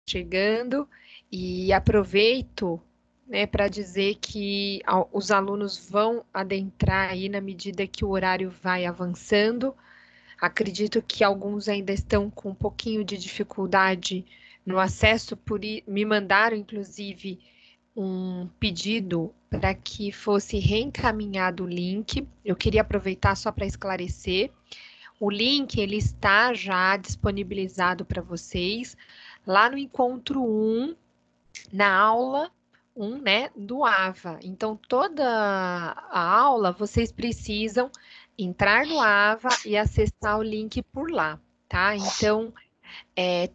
chegando e aproveito, né, para dizer que os alunos vão adentrar aí na medida que o horário vai avançando. Acredito que alguns ainda estão com um pouquinho de dificuldade no acesso, me mandaram, inclusive, um pedido para que fosse reencaminhado o link. Eu queria aproveitar só para esclarecer. O link ele está já disponibilizado para vocês lá no encontro 1, na aula 1, né, do AVA. Então, toda a aula vocês precisam entrar no AVA e acessar o link por lá, tá? Então,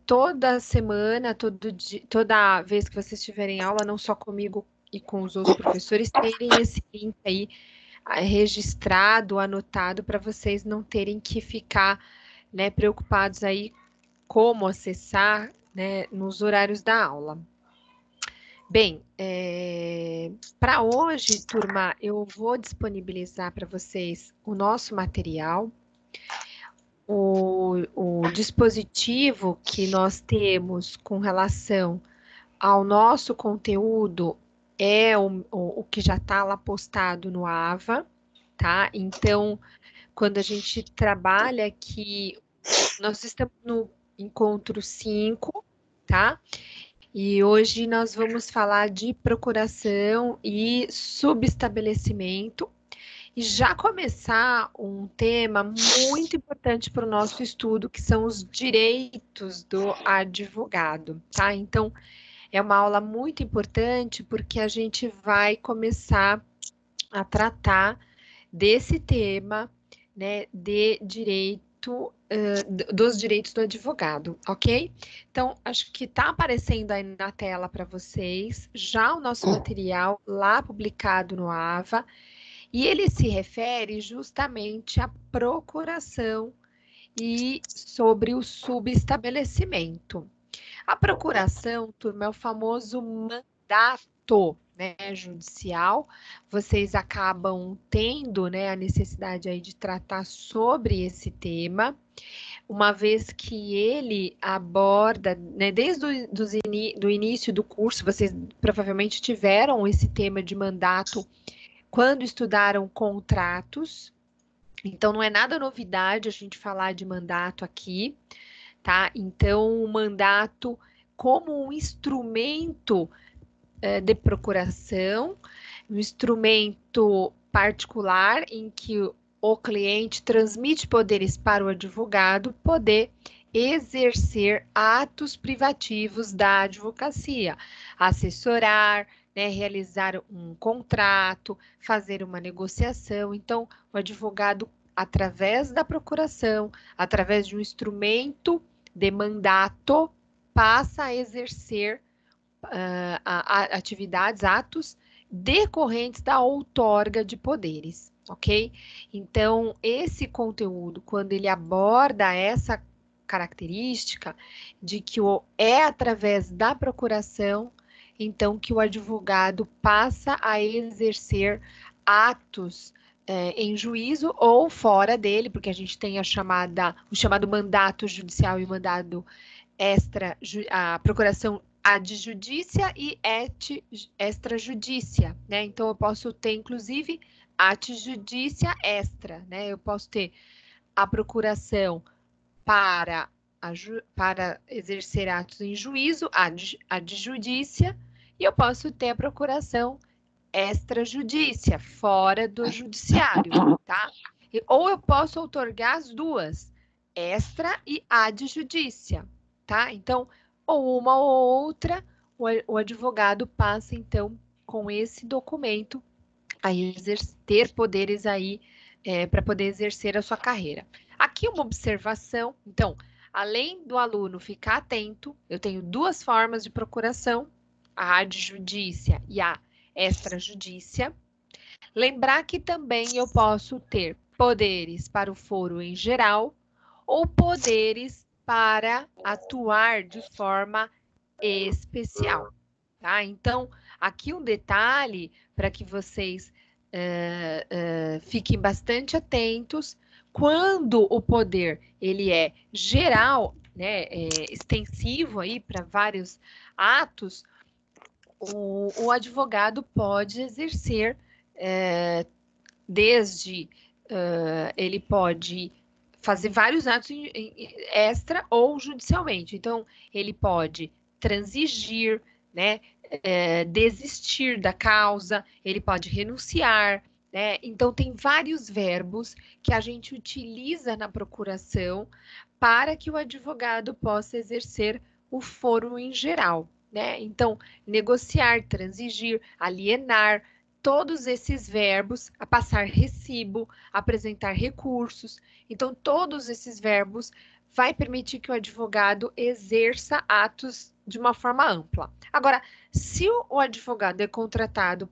toda semana, toda vez que vocês tiverem aula, não só comigo e com os outros professores, terem esse link aí registrado, anotado, para vocês não terem que ficar, né, preocupados aí como acessar, né, nos horários da aula. Bem, para hoje, turma, eu vou disponibilizar para vocês o nosso material. O dispositivo que nós temos com relação ao nosso conteúdo é o que já está lá postado no AVA, tá? Então, quando a gente trabalha aqui, nós estamos no encontro 5, tá? E hoje nós vamos falar de procuração e subestabelecimento e já começar um tema muito importante para o nosso estudo, que são os direitos do advogado, tá? Então, é uma aula muito importante porque a gente vai começar a tratar desse tema, né, de direito, dos direitos do advogado, ok? Então, acho que está aparecendo aí na tela para vocês já o nosso material lá publicado no AVA, e ele se refere justamente à procuração e sobre o subestabelecimento. A procuração, turma, é o famoso mandato, né, judicial. Vocês acabam tendo, né, a necessidade aí de tratar sobre esse tema, uma vez que ele aborda, né, desde do início do curso, vocês provavelmente tiveram esse tema de mandato quando estudaram contratos. Então, não é nada novidade a gente falar de mandato aqui, tá? Então, o mandato como um instrumento de procuração, um instrumento particular em que o cliente transmite poderes para o advogado poder exercer atos privativos da advocacia, assessorar, né, realizar um contrato, fazer uma negociação. Então, o advogado, através da procuração, através de um instrumento de mandato, passa a exercer atividades, atos decorrentes da outorga de poderes, ok? Então, esse conteúdo, quando ele aborda essa característica de que é através da procuração, então, que o advogado passa a exercer atos em juízo ou fora dele, porque a gente tem o chamado mandato judicial e o mandado a procuração adjudícia e extrajudícia, né? Então, eu posso ter, inclusive, adjudícia extra, né? Eu posso ter a procuração para exercer atos em juízo, adjudícia, e eu posso ter a procuração extrajudícia, fora do judiciário, tá? Ou eu posso outorgar as duas, extra e adjudícia, tá? Então, ou uma ou outra, o advogado passa, então, com esse documento, a ter poderes aí para poder exercer a sua carreira. Aqui uma observação, então, além do aluno ficar atento, eu tenho duas formas de procuração, a adjudícia e a extrajudícia. Lembrar que também eu posso ter poderes para o foro em geral ou poderes para atuar de forma especial, tá? Então, aqui um detalhe para que vocês fiquem bastante atentos. Quando o poder ele é geral, né, extensivo aí para vários atos, o advogado pode exercer, desde ele pode fazer vários atos extra ou judicialmente. Então, ele pode transigir, né, desistir da causa, ele pode renunciar, né? Então, tem vários verbos que a gente utiliza na procuração para que o advogado possa exercer o foro em geral, né? Então, negociar, transigir, alienar, todos esses verbos, a passar recibo, apresentar recursos. Então, todos esses verbos vai permitir que o advogado exerça atos de uma forma ampla. Agora, se o advogado é contratado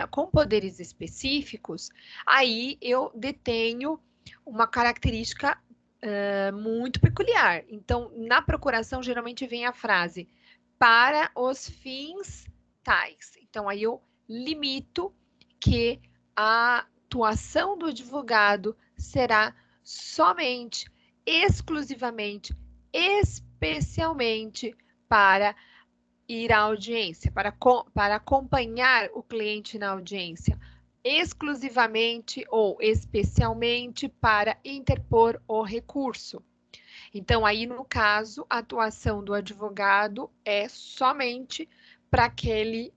com poderes específicos, aí eu detenho uma característica muito peculiar. Então, na procuração, geralmente vem a frase para os fins tais. Então, aí eu limito que a atuação do advogado será somente, exclusivamente, especialmente para ir à audiência, para acompanhar o cliente na audiência, exclusivamente ou especialmente para interpor o recurso. Então, aí, no caso, a atuação do advogado é somente para aquele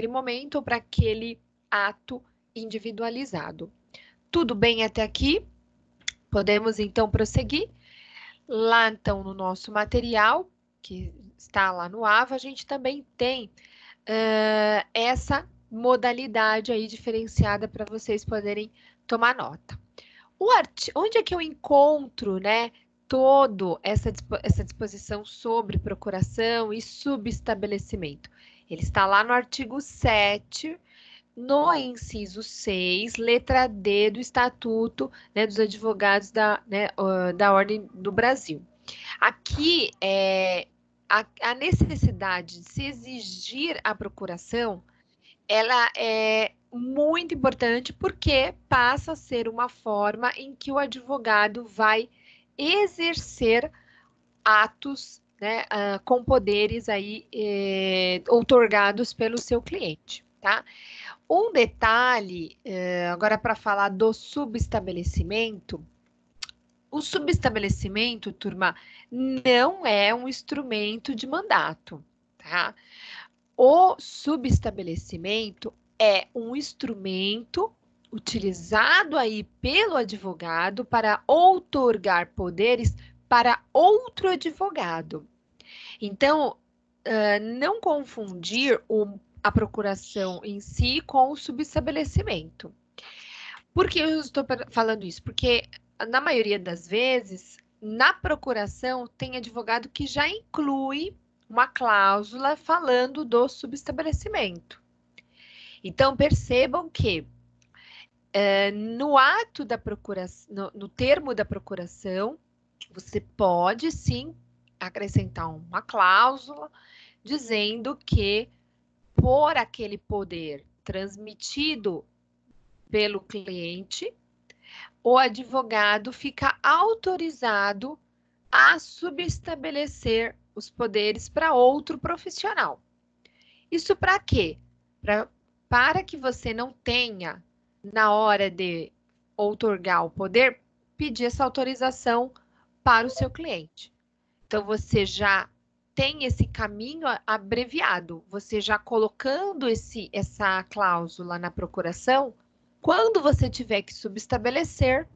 momento ou para aquele ato individualizado. Tudo bem até aqui? Podemos, então, prosseguir? Lá, então, no nosso material, que está lá no AVA, a gente também tem essa modalidade aí diferenciada para vocês poderem tomar nota. Onde é que eu encontro, né, toda essa disposição sobre procuração e subestabelecimento? Ele está lá no artigo 7, no inciso 6, letra D do Estatuto, né, dos Advogados da Ordem do Brasil. Aqui, a necessidade de se exigir a procuração, ela é muito importante porque passa a ser uma forma em que o advogado vai exercer atos, né, com poderes aí outorgados pelo seu cliente, tá? Um detalhe, agora para falar do subestabelecimento, o subestabelecimento, turma, não é um instrumento de mandato, tá? O subestabelecimento é um instrumento utilizado aí pelo advogado para outorgar poderes para outro advogado. Então, não confundir a procuração em si com o subestabelecimento. Por que eu estou falando isso? Porque, na maioria das vezes, na procuração, tem advogado que já inclui uma cláusula falando do subestabelecimento. Então, percebam que no ato da procuração, no termo da procuração, você pode sim acrescentar uma cláusula dizendo que, por aquele poder transmitido pelo cliente, o advogado fica autorizado a subestabelecer os poderes para outro profissional. Isso para quê? Para que você não tenha, na hora de outorgar o poder, pedir essa autorização para o seu cliente. Então, você já tem esse caminho abreviado, você já colocando essa cláusula na procuração, quando você tiver que subestabelecer,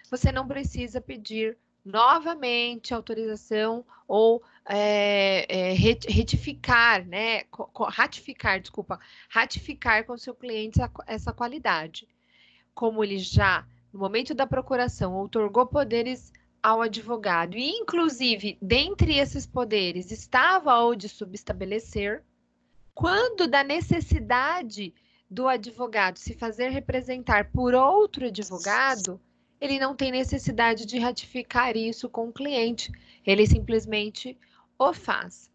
você não precisa pedir novamente autorização ou ratificar, né? Ratificar com o seu cliente essa qualidade. Como ele já, no momento da procuração, outorgou poderes ao advogado, e inclusive, dentre esses poderes, estava o de subestabelecer, quando da necessidade do advogado se fazer representar por outro advogado, ele não tem necessidade de ratificar isso com o cliente, ele simplesmente o faz.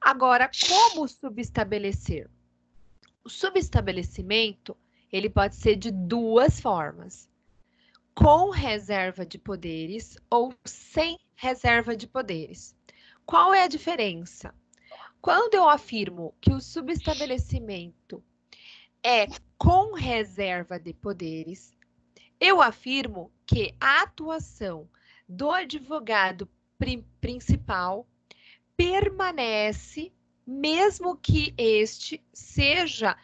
Agora, como subestabelecer? O subestabelecimento, ele pode ser de duas formas. com reserva de poderes ou sem reserva de poderes. Qual é a diferença? Quando eu afirmo que o subestabelecimento é com reserva de poderes, eu afirmo que a atuação do advogado principal permanece, mesmo que este seja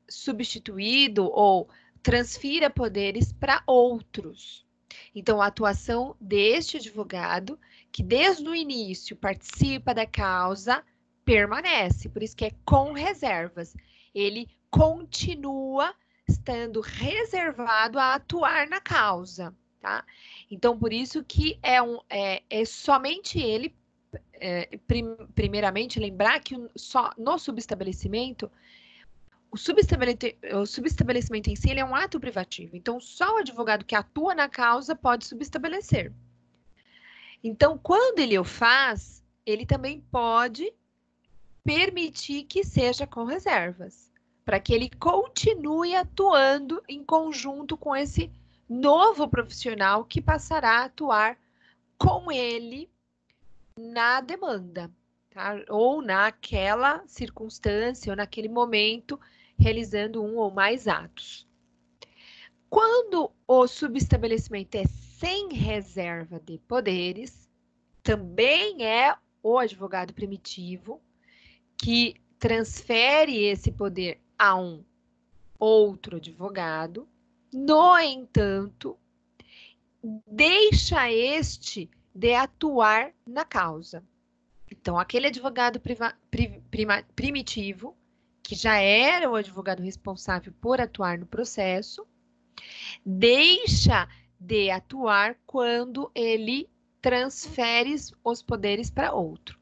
substituído ou transfira poderes para outros. Então, a atuação deste advogado, que desde o início participa da causa, permanece, por isso que é com reservas. Ele continua estando reservado a atuar na causa, tá? Então, por isso que é somente ele, primeiramente, lembrar que só no subestabelecimento, o subestabelecimento em si ele é um ato privativo. Então, só o advogado que atua na causa pode subestabelecer. Então, quando ele o faz, ele também pode permitir que seja com reservas, para que ele continue atuando em conjunto com esse novo profissional que passará a atuar com ele na demanda, tá? Ou naquela circunstância, ou naquele momento, realizando um ou mais atos. Quando o subestabelecimento é sem reserva de poderes, também é o advogado primitivo que transfere esse poder a um outro advogado. No entanto, deixa este de atuar na causa. Então, aquele advogado primitivo, que já era o advogado responsável por atuar no processo, deixa de atuar quando ele transfere os poderes para outro.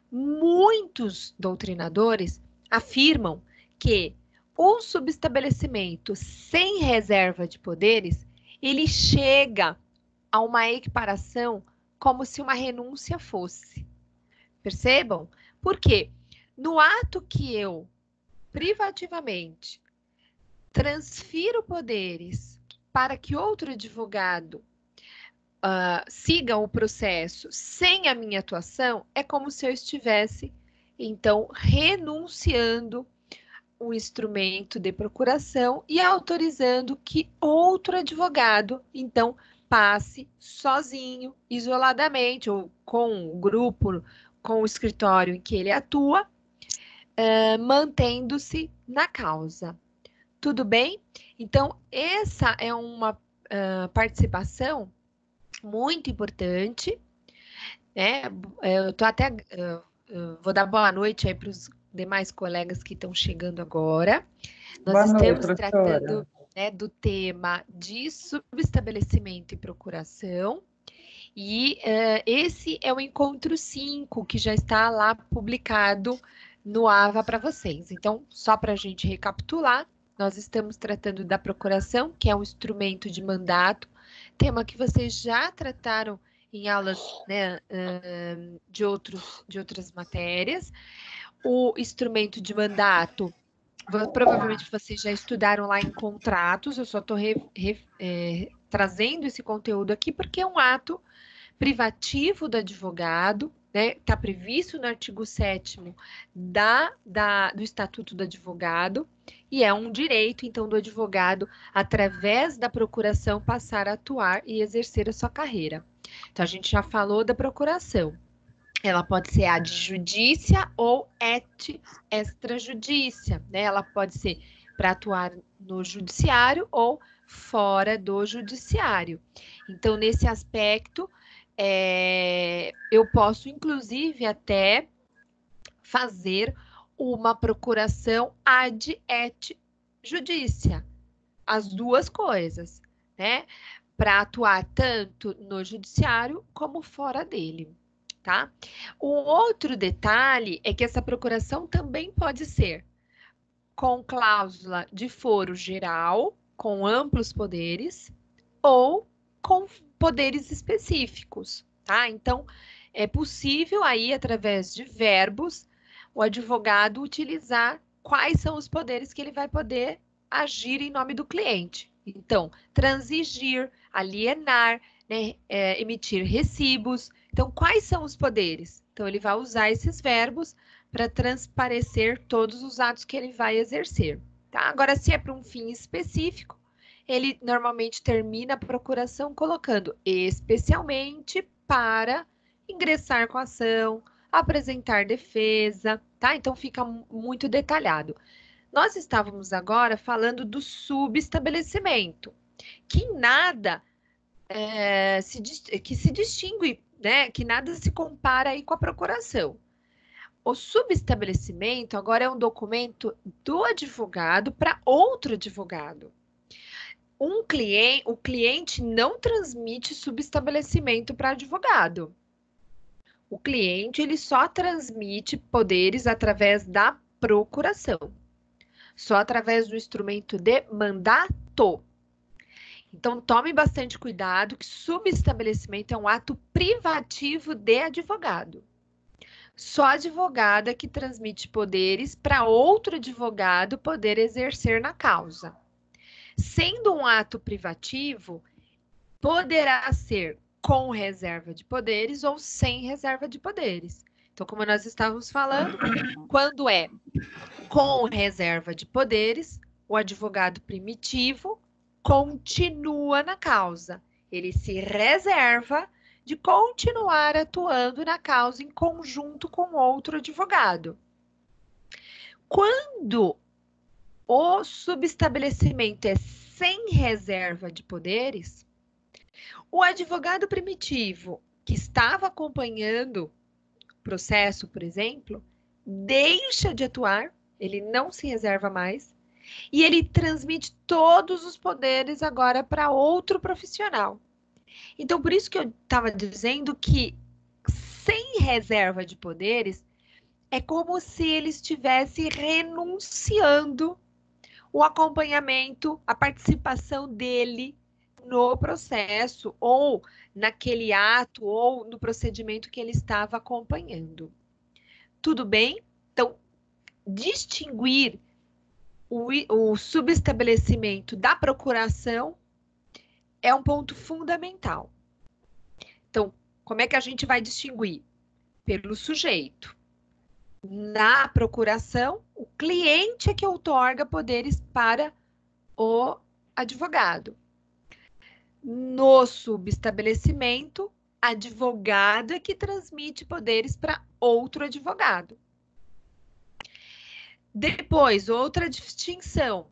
Muitos doutrinadores afirmam que o subestabelecimento sem reserva de poderes, ele chega a uma equiparação como se uma renúncia fosse. Percebam? Porque no ato que eu privativamente transfiro poderes para que outro advogado siga o processo sem a minha atuação, é como se eu estivesse, então, renunciando o instrumento de procuração e autorizando que outro advogado, então, passe sozinho, isoladamente, ou com o grupo, com o escritório em que ele atua, mantendo-se na causa. Tudo bem? Então, essa é uma participação muito importante, né? Eu tô até vou dar boa noite aí para os demais colegas que estão chegando agora. Nós estamos tratando, né, do tema de subestabelecimento e procuração. E esse é o encontro 5, que já está lá publicado no AVA para vocês. Então, só para a gente recapitular, nós estamos tratando da procuração, que é um instrumento de mandato, tema que vocês já trataram em aulas, né, de outras matérias. O instrumento de mandato, provavelmente vocês já estudaram lá em contratos, eu só estou trazendo esse conteúdo aqui porque é um ato privativo do advogado, né? Está previsto no artigo 7º do Estatuto do Advogado, e é um direito, então, do advogado, através da procuração, passar a atuar e exercer a sua carreira. Então, a gente já falou da procuração. Ela pode ser adjudícia ou et extrajudícia, né? Ela pode ser para atuar no judiciário ou fora do judiciário. Então, nesse aspecto, eu posso, inclusive, até fazer uma procuração ad et judicia, as duas coisas, né? Para atuar tanto no judiciário como fora dele, tá? O outro detalhe é que essa procuração também pode ser com cláusula de foro geral, com amplos poderes, ou com poderes específicos, tá? Então, é possível aí, através de verbos, o advogado utilizar quais são os poderes que ele vai poder agir em nome do cliente. Então, transigir, alienar, né, emitir recibos. Então, quais são os poderes? Então, ele vai usar esses verbos para transparecer todos os atos que ele vai exercer. Tá? Agora, se é para um fim específico, ele normalmente termina a procuração colocando especialmente para ingressar com a ação, apresentar defesa, tá? Então fica muito detalhado. Nós estávamos agora falando do subestabelecimento, que em nada se distingue, né? Que nada se compara aí com a procuração. O subestabelecimento agora é um documento do advogado para outro advogado. O cliente não transmite subestabelecimento para advogado. O cliente ele só transmite poderes através da procuração, só através do instrumento de mandato. Então, tome bastante cuidado que subestabelecimento é um ato privativo de advogado. Só advogado é que transmite poderes para outro advogado poder exercer na causa. Sendo um ato privativo, poderá ser com reserva de poderes ou sem reserva de poderes. Então, como nós estávamos falando, quando é com reserva de poderes, o advogado primitivo continua na causa. Ele se reserva de continuar atuando na causa em conjunto com outro advogado. Quando o subestabelecimento é sem reserva de poderes, o advogado primitivo que estava acompanhando o processo, por exemplo, deixa de atuar, ele não se reserva mais, e ele transmite todos os poderes agora para outro profissional. Então, por isso que eu estava dizendo que sem reserva de poderes é como se ele estivesse renunciando o acompanhamento, a participação dele no processo, ou naquele ato, ou no procedimento que ele estava acompanhando. Tudo bem? Então, distinguir o subestabelecimento da procuração é um ponto fundamental. Então, como é que a gente vai distinguir? Pelo sujeito. Na procuração, o cliente é que outorga poderes para o advogado. No subestabelecimento, advogado é que transmite poderes para outro advogado. Depois, outra distinção.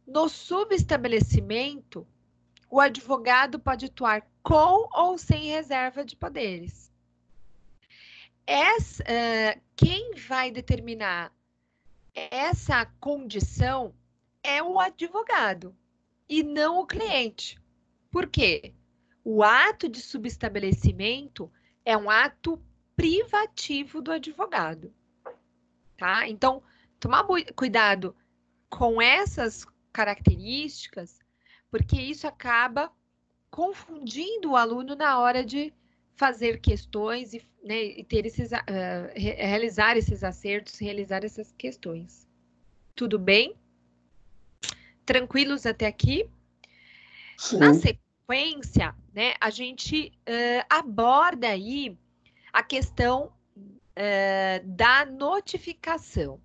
No subestabelecimento, o advogado pode atuar com ou sem reserva de poderes. Quem vai determinar essa condição é o advogado e não o cliente. Por quê? O ato de subestabelecimento é um ato privativo do advogado, tá? Então, tomar cuidado com essas características, porque isso acaba confundindo o aluno na hora de fazer questões e, né, e ter realizar esses acertos, realizar essas questões. Tudo bem? Tranquilos até aqui? Sim. Na sequência, né, a gente aborda aí a questão da notificação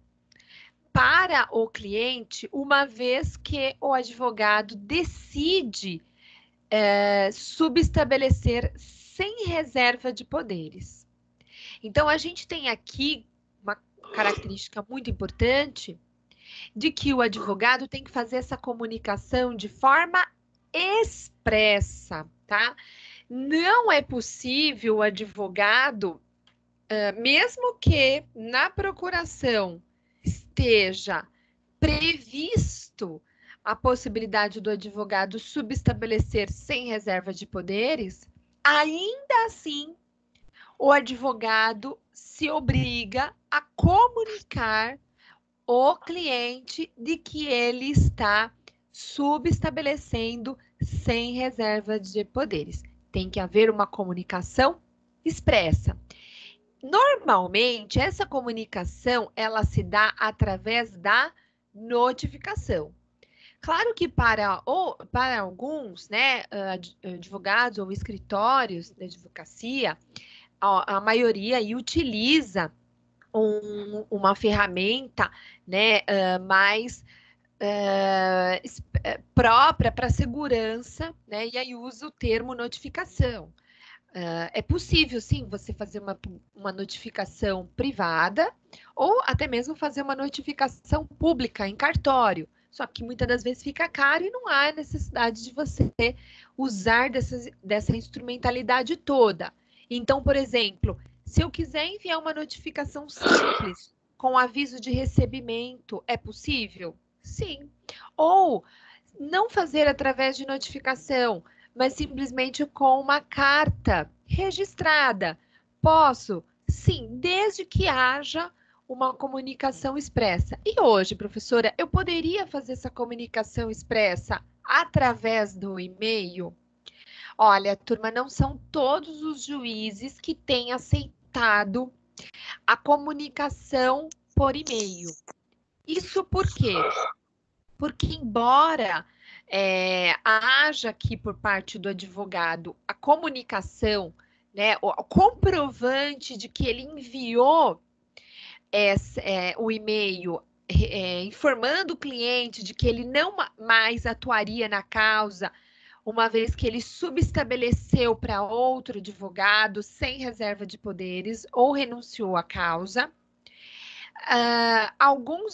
para o cliente, uma vez que o advogado decide subestabelecer sem reserva de poderes. Então, a gente tem aqui uma característica muito importante de que o advogado tem que fazer essa comunicação de forma expressa, tá? Não é possível o advogado, mesmo que na procuração esteja previsto a possibilidade do advogado subestabelecer sem reserva de poderes, ainda assim, o advogado se obriga a comunicar o cliente de que ele está subestabelecendo sem reserva de poderes. Tem que haver uma comunicação expressa. Normalmente, essa comunicação, ela se dá através da notificação. Claro que para alguns, né, advogados ou escritórios de advocacia, a maioria aí utiliza uma ferramenta, né, mais própria para segurança, né, e aí usa o termo notificação. É possível, sim, você fazer uma notificação privada ou até mesmo fazer uma notificação pública em cartório. Só que muitas das vezes fica caro e não há necessidade de você usar dessa instrumentalidade toda. Então, por exemplo, se eu quiser enviar uma notificação simples com aviso de recebimento, é possível? Sim. Ou não fazer através de notificação, mas simplesmente com uma carta registrada. Posso? Sim, desde que haja uma comunicação expressa. E hoje, professora, eu poderia fazer essa comunicação expressa através do e-mail? Olha, turma, não são todos os juízes que têm aceitado a comunicação por e-mail. Isso por quê? Porque, embora haja aqui por parte do advogado a comunicação, né, o comprovante de que ele enviou o e-mail informando o cliente de que ele não mais atuaria na causa, uma vez que ele subestabeleceu para outro advogado sem reserva de poderes ou renunciou à causa. Alguns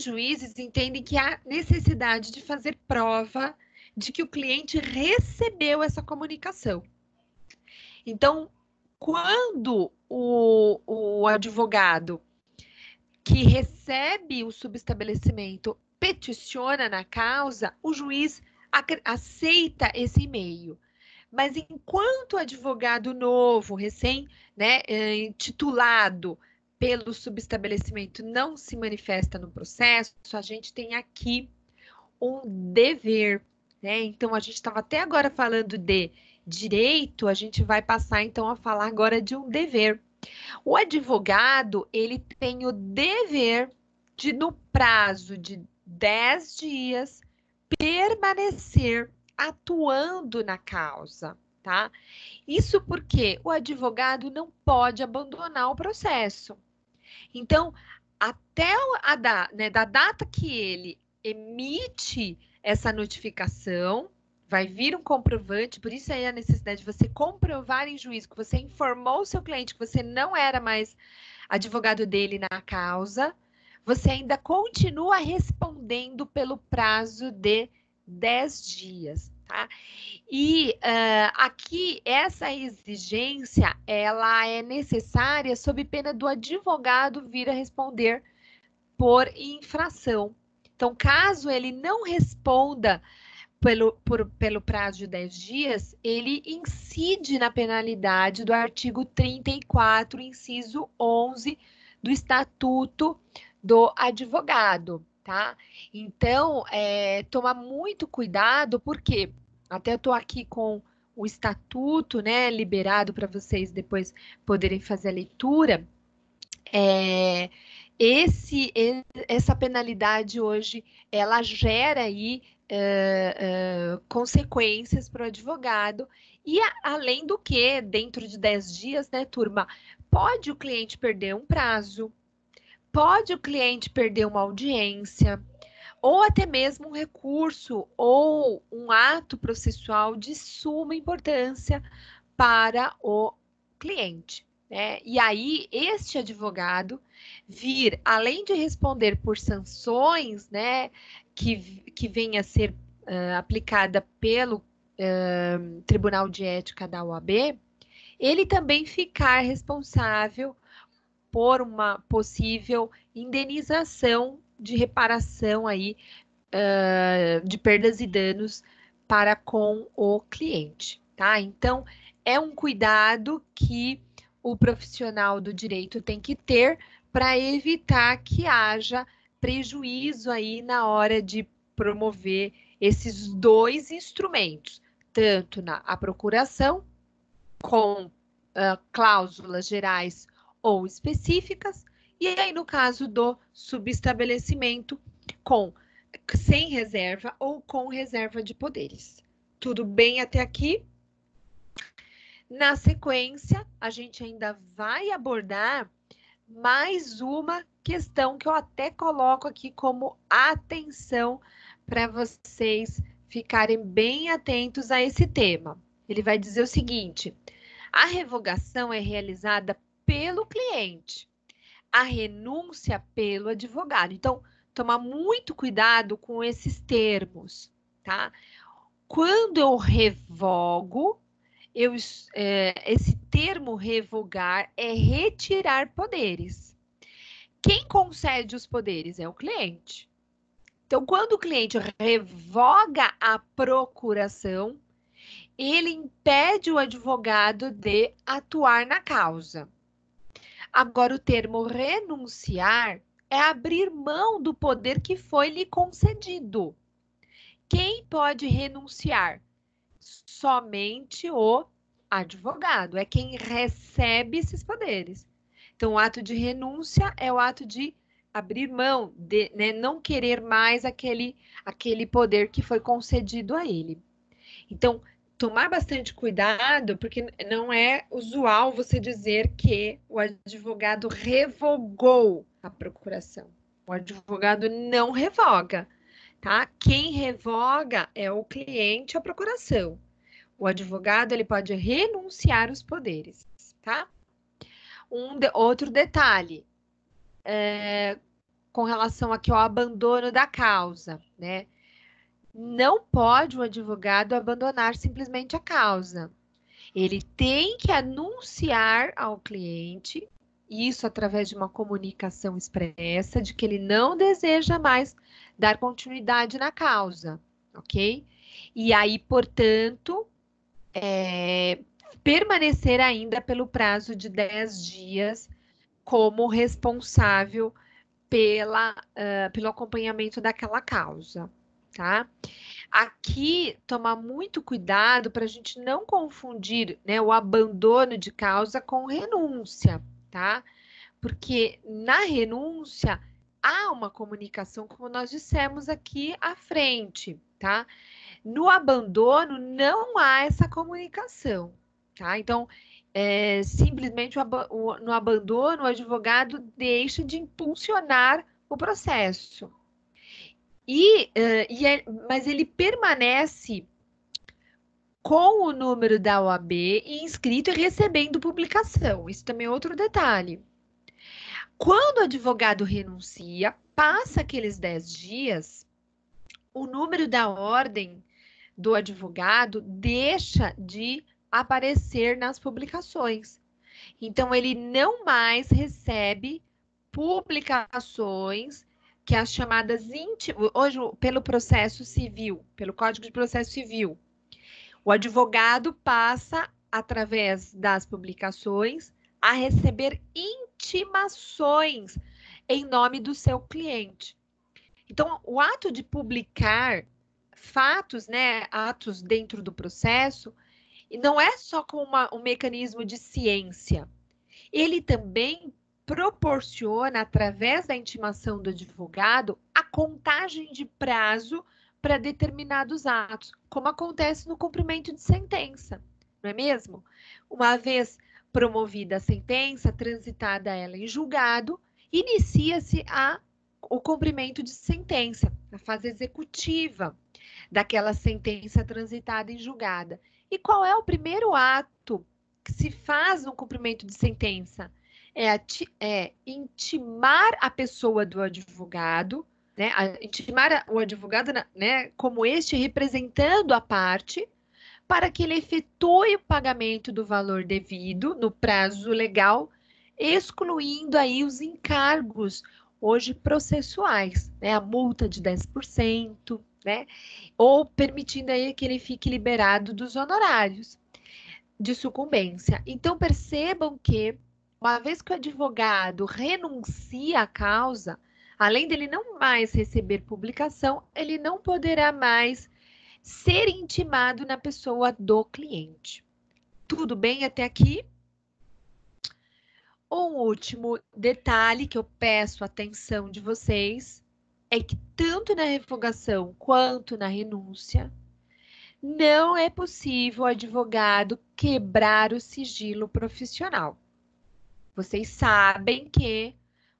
juízes entendem que há necessidade de fazer prova de que o cliente recebeu essa comunicação. Então, quando o advogado que recebe o subestabelecimento peticiona na causa, o juiz aceita esse e-mail. Mas enquanto advogado novo, recém, né, titulado pelo subestabelecimento, não se manifesta no processo, a gente tem aqui um dever, né? Então, a gente estava até agora falando de direito, a gente vai passar então a falar agora de um dever. O advogado, ele tem o dever de, no prazo de 10 dias, permanecer atuando na causa, tá? Isso porque o advogado não pode abandonar o processo. Então, até da data que ele emite essa notificação, vai vir um comprovante, por isso aí a necessidade de você comprovar em juízo que você informou o seu cliente que você não era mais advogado dele na causa, você ainda continua respondendo pelo prazo de 10 dias, tá? E aqui essa exigência ela é necessária sob pena do advogado vir a responder por infração. Então, caso ele não responda pelo prazo de 10 dias, ele incide na penalidade do artigo 34, inciso 11 do Estatuto do Advogado, tá? Então, toma muito cuidado, porque até eu estou aqui com o estatuto, né, liberado para vocês depois poderem fazer a leitura. Essa penalidade hoje, ela gera aí consequências para o advogado, e além do que, dentro de 10 dias, né, turma, pode o cliente perder um prazo, pode o cliente perder uma audiência, ou até mesmo um recurso ou um ato processual de suma importância para o cliente, né? E aí, este advogado vir, além de responder por sanções, né, que venha a ser aplicada pelo Tribunal de Ética da OAB, ele também ficar responsável por uma possível indenização de reparação aí de perdas e danos para com o cliente, tá? Então, é um cuidado que o profissional do direito tem que ter para evitar que haja prejuízo aí na hora de promover esses dois instrumentos, tanto na procuração, com cláusulas gerais ou específicas, e aí no caso do subestabelecimento, com sem reserva ou com reserva de poderes. Tudo bem até aqui? Na sequência, a gente ainda vai abordar mais uma questão que eu até coloco aqui como atenção para vocês ficarem bem atentos a esse tema. Ele vai dizer o seguinte: a revogação é realizada pelo cliente, a renúncia pelo advogado. Então, tomar muito cuidado com esses termos, tá? Quando eu revogo, esse termo revogar é retirar poderes. Quem concede os poderes é o cliente. Então, quando o cliente revoga a procuração, ele impede o advogado de atuar na causa. Agora, o termo renunciar é abrir mão do poder que foi lhe concedido. Quem pode renunciar? Somente o advogado, é quem recebe esses poderes. Então, o ato de renúncia é o ato de abrir mão, de, né, não querer mais aquele poder que foi concedido a ele. Então, tomar bastante cuidado, porque não é usual você dizer que o advogado revogou a procuração. O advogado não revoga, tá? Quem revoga é o cliente à procuração. O advogado ele pode renunciar os poderes, tá? Outro detalhe com relação aqui ao abandono da causa, né? Não pode o advogado abandonar simplesmente a causa. Ele tem que anunciar ao cliente, isso através de uma comunicação expressa, de que ele não deseja mais dar continuidade na causa, ok? E aí, portanto, permanecer ainda pelo prazo de 10 dias como responsável pelo acompanhamento daquela causa, tá? Aqui, tomar muito cuidado para a gente não confundir, né, o abandono de causa com renúncia, tá? Porque na renúncia há uma comunicação, como nós dissemos aqui à frente, tá? No abandono não há essa comunicação, tá? Então, simplesmente no abandono, o advogado deixa de impulsionar o processo. Mas ele permanece com o número da OAB inscrito e recebendo publicação. Isso também é outro detalhe. Quando o advogado renuncia, passa aqueles 10 dias, o número da ordem do advogado deixa de aparecer nas publicações. Então, ele não mais recebe publicações que as chamadas hoje pelo processo civil, pelo Código de Processo Civil, o advogado passa através das publicações a receber intimações em nome do seu cliente. Então, o ato de publicar fatos, né, atos dentro do processo, não é só com um mecanismo de ciência. Ele também proporciona, através da intimação do advogado, a contagem de prazo para determinados atos, como acontece no cumprimento de sentença, não é mesmo? Uma vez promovida a sentença, transitada ela em julgado, inicia-se o cumprimento de sentença, a fase executiva daquela sentença transitada em julgada. E qual é o primeiro ato que se faz no cumprimento de sentença? É intimar a pessoa do advogado, né? Intimar o advogado, né, como este representando a parte, para que ele efetue o pagamento do valor devido no prazo legal, excluindo aí os encargos hoje processuais, né? A multa de 10%, né? Ou permitindo aí que ele fique liberado dos honorários de sucumbência. Então, percebam que, uma vez que o advogado renuncia à causa, além dele não mais receber publicação, ele não poderá mais ser intimado na pessoa do cliente. Tudo bem até aqui? Um último detalhe que eu peço a atenção de vocês é que tanto na revogação quanto na renúncia, não é possível o advogado quebrar o sigilo profissional. Vocês sabem que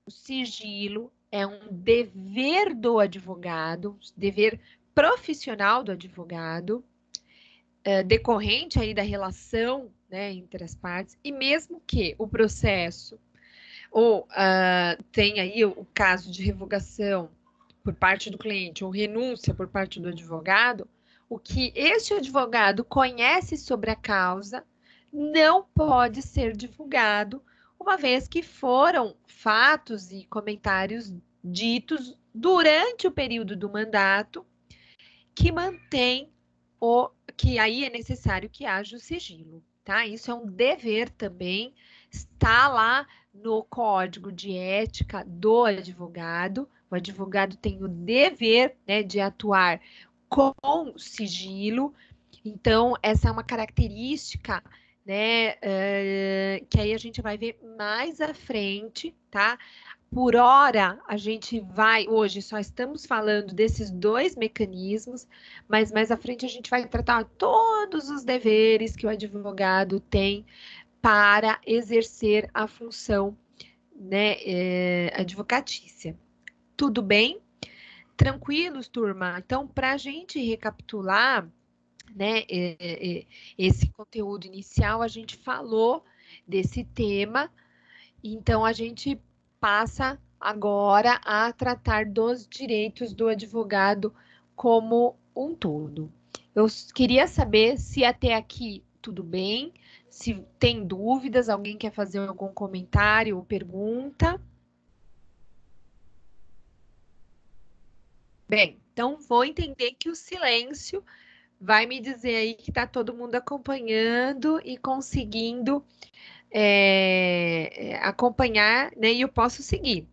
o sigilo é um dever do advogado, dever profissional do advogado, decorrente aí da relação, né, entre as partes, e mesmo que o processo ou tem aí o caso de revogação por parte do cliente ou renúncia por parte do advogado, o que este advogado conhece sobre a causa não pode ser divulgado, uma vez que foram fatos e comentários ditos durante o período do mandato que mantém que aí é necessário que haja o sigilo, tá? Isso é um dever também, está lá no Código de Ética do advogado. O advogado tem o dever, né, de atuar com sigilo. Então, essa é uma característica, né, que aí a gente vai ver mais à frente, tá? Por hora, a gente vai, hoje só estamos falando desses dois mecanismos, mas mais à frente a gente vai tratar todos os deveres que o advogado tem para exercer a função, né, advocatícia. Tudo bem? Tranquilos, turma? Então, para a gente recapitular, né, esse conteúdo inicial, a gente falou desse tema, então a gente passa agora a tratar dos direitos do advogado como um todo. Eu queria saber se até aqui tudo bem, se tem dúvidas, alguém quer fazer algum comentário ou pergunta. Bem, então vou entender que o silêncio vai me dizer aí que está todo mundo acompanhando e conseguindo acompanhar, né? E eu posso seguir.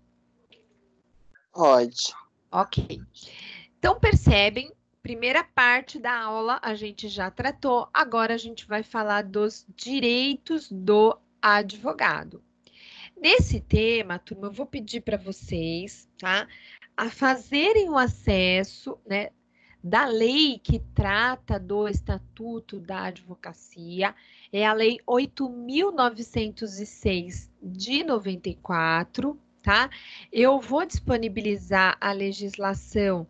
Pode. Ok. Então, percebem, primeira parte da aula a gente já tratou, agora a gente vai falar dos direitos do advogado. Nesse tema, turma, eu vou pedir para vocês, tá, a fazerem o acesso, né, da lei que trata do Estatuto da Advocacia, é a Lei 8.906 de 94, tá? Eu vou disponibilizar a legislação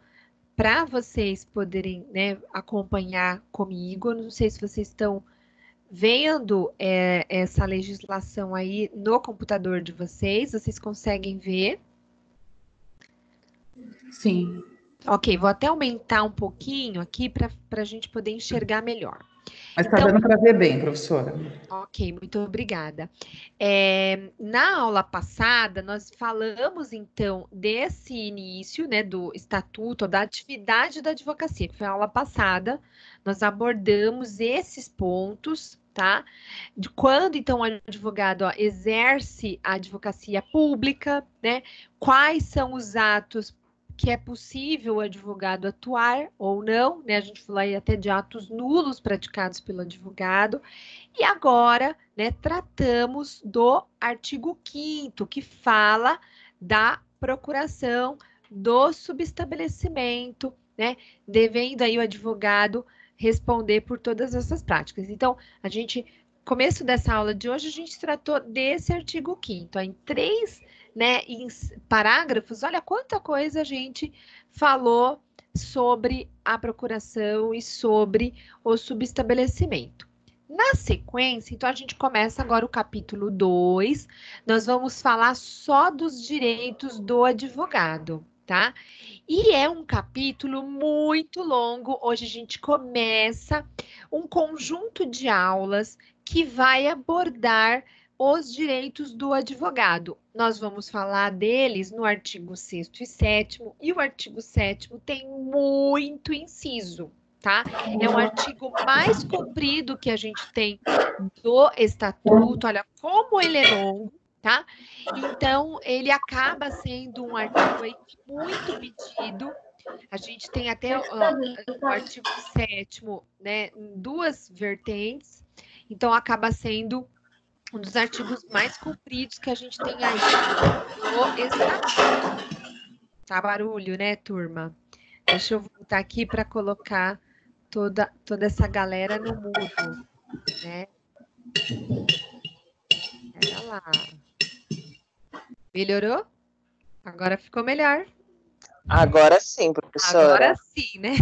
para vocês poderem, né, acompanhar comigo. Eu não sei se vocês estão vendo essa legislação aí no computador de vocês, vocês conseguem ver? Sim. Ok, vou até aumentar um pouquinho aqui para a gente poder enxergar melhor. Mas está Então, dando para ver bem, professora. ok, muito obrigada. Na aula passada, nós falamos, então, desse início, né, do estatuto, da atividade da advocacia, que foi a aula passada, nós abordamos esses pontos, tá? De quando, então, o advogado exerce a advocacia pública, né? Quais são os atos que é possível o advogado atuar ou não, né? A gente falou aí até de atos nulos praticados pelo advogado. E agora, né, tratamos do artigo 5º, que fala da procuração do subestabelecimento, né, devendo aí o advogado responder por todas essas práticas. Então, a gente, começo dessa aula de hoje, a gente tratou desse artigo 5º, em 3, né, em parágrafos, olha quanta coisa a gente falou sobre a procuração e sobre o subestabelecimento. Na sequência, então, a gente começa agora o capítulo 2. Nós vamos falar só dos direitos do advogado, tá? E é um capítulo muito longo. Hoje a gente começa um conjunto de aulas que vai abordar os direitos do advogado. Nós vamos falar deles no artigo 6º e 7º, e o artigo 7º tem muito inciso, tá? É um artigo mais comprido que a gente tem do estatuto, olha como ele é longo, tá? Então, ele acaba sendo um artigo aí muito pedido. A gente tem até o artigo 7º, né, em 2 vertentes, então acaba sendo um dos artigos mais compridos que a gente tem aí no estatuto. Tá barulho, né, turma? Deixa eu voltar aqui para colocar toda essa galera no mudo, né? Pera lá. Melhorou? Agora ficou melhor. Agora sim, Agora professora. sim, né?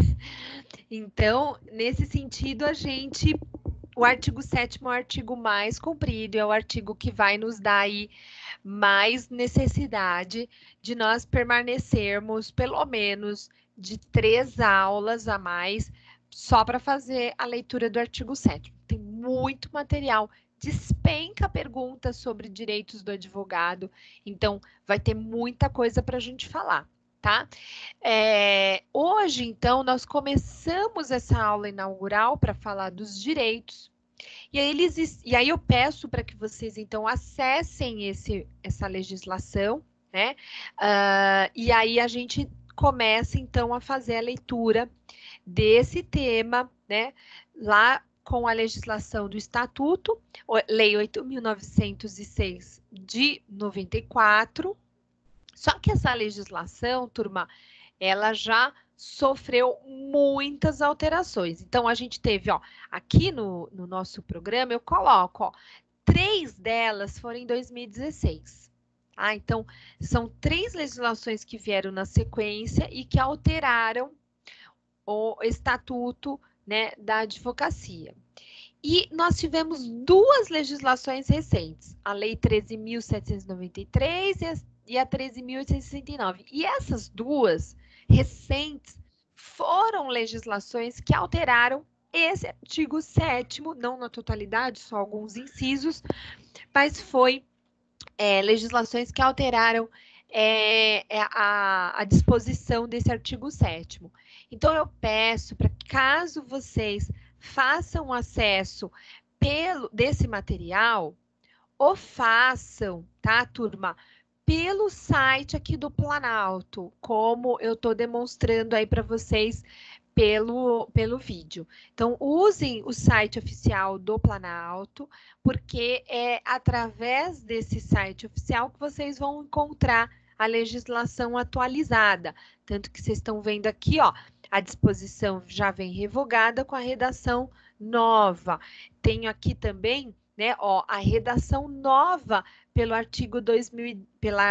Então, nesse sentido, o artigo 7º é o artigo mais comprido, é o artigo que vai nos dar aí mais necessidade de nós permanecermos pelo menos de 3 aulas a mais só para fazer a leitura do artigo 7º. Tem muito material, despenca perguntas sobre direitos do advogado, então vai ter muita coisa para a gente falar, tá? Hoje, então, nós começamos essa aula inaugural para falar dos direitos. E aí eu peço para que vocês, então, acessem essa legislação, né? E aí a gente começa, então, a fazer a leitura desse tema, né? Lá com a legislação do Estatuto, Lei 8.906 de 94. Só que essa legislação, turma, ela já sofreu muitas alterações. Então, a gente teve, ó, aqui no nosso programa, eu coloco, ó, 3 delas foram em 2016. Ah, então, são 3 legislações que vieram na sequência e que alteraram o estatuto, né, da advocacia. E nós tivemos 2 legislações recentes, a Lei 13.793 e a 13.869. E essas 2 recentes foram legislações que alteraram esse artigo 7º, não na totalidade, só alguns incisos, mas foi legislações que alteraram a disposição desse artigo 7º. Então, eu peço para que, caso vocês façam acesso desse material, ou façam, tá, turma? Pelo site aqui do Planalto, como eu estou demonstrando aí para vocês pelo vídeo. Então, usem o site oficial do Planalto, porque é através desse site oficial que vocês vão encontrar a legislação atualizada. Tanto que vocês estão vendo aqui, ó, a disposição já vem revogada com a redação nova. Tenho aqui também, né, ó, a redação nova pela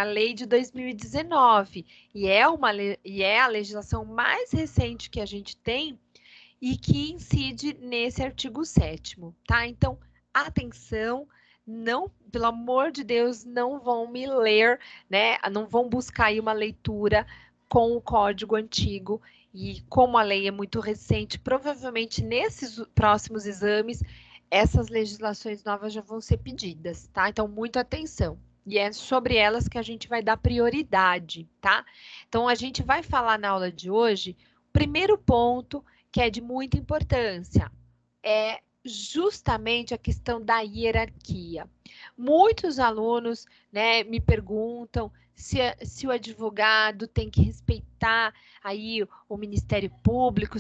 lei de 2019, e é a legislação mais recente que a gente tem e que incide nesse artigo 7º, tá? Então, atenção, não, pelo amor de Deus, não vão me ler, né? Não vão buscar aí uma leitura com o código antigo, e como a lei é muito recente, provavelmente nesses próximos exames essas legislações novas já vão ser pedidas, tá? Então, muita atenção. E é sobre elas que a gente vai dar prioridade, tá? Então, a gente vai falar na aula de hoje, o primeiro ponto, que é de muita importância, é justamente a questão da hierarquia. Muitos alunos, né, me perguntam se o advogado tem que respeitar aí o Ministério Público,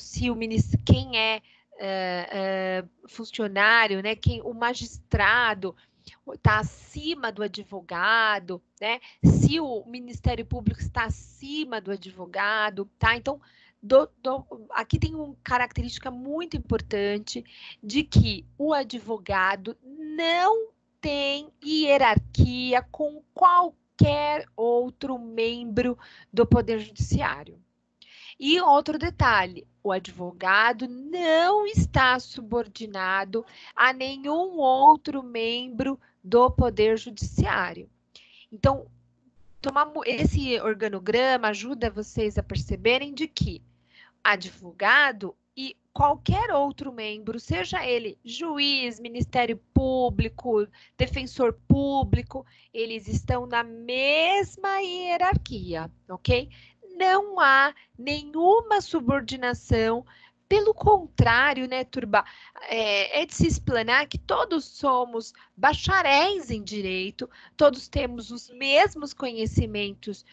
quem é funcionário, né? O magistrado está acima do advogado, né? Se o Ministério Público está acima do advogado, tá? Então, aqui tem uma característica muito importante de que o advogado não tem hierarquia com qualquer outro membro do Poder Judiciário. E outro detalhe, o advogado não está subordinado a nenhum outro membro do Poder Judiciário. Então, esse organograma ajuda vocês a perceberem de que advogado e qualquer outro membro, seja ele juiz, Ministério Público, defensor público, eles estão na mesma hierarquia, ok? Não há nenhuma subordinação, pelo contrário, né, turba, é de se explanar que todos somos bacharéis em direito, todos temos os mesmos conhecimentos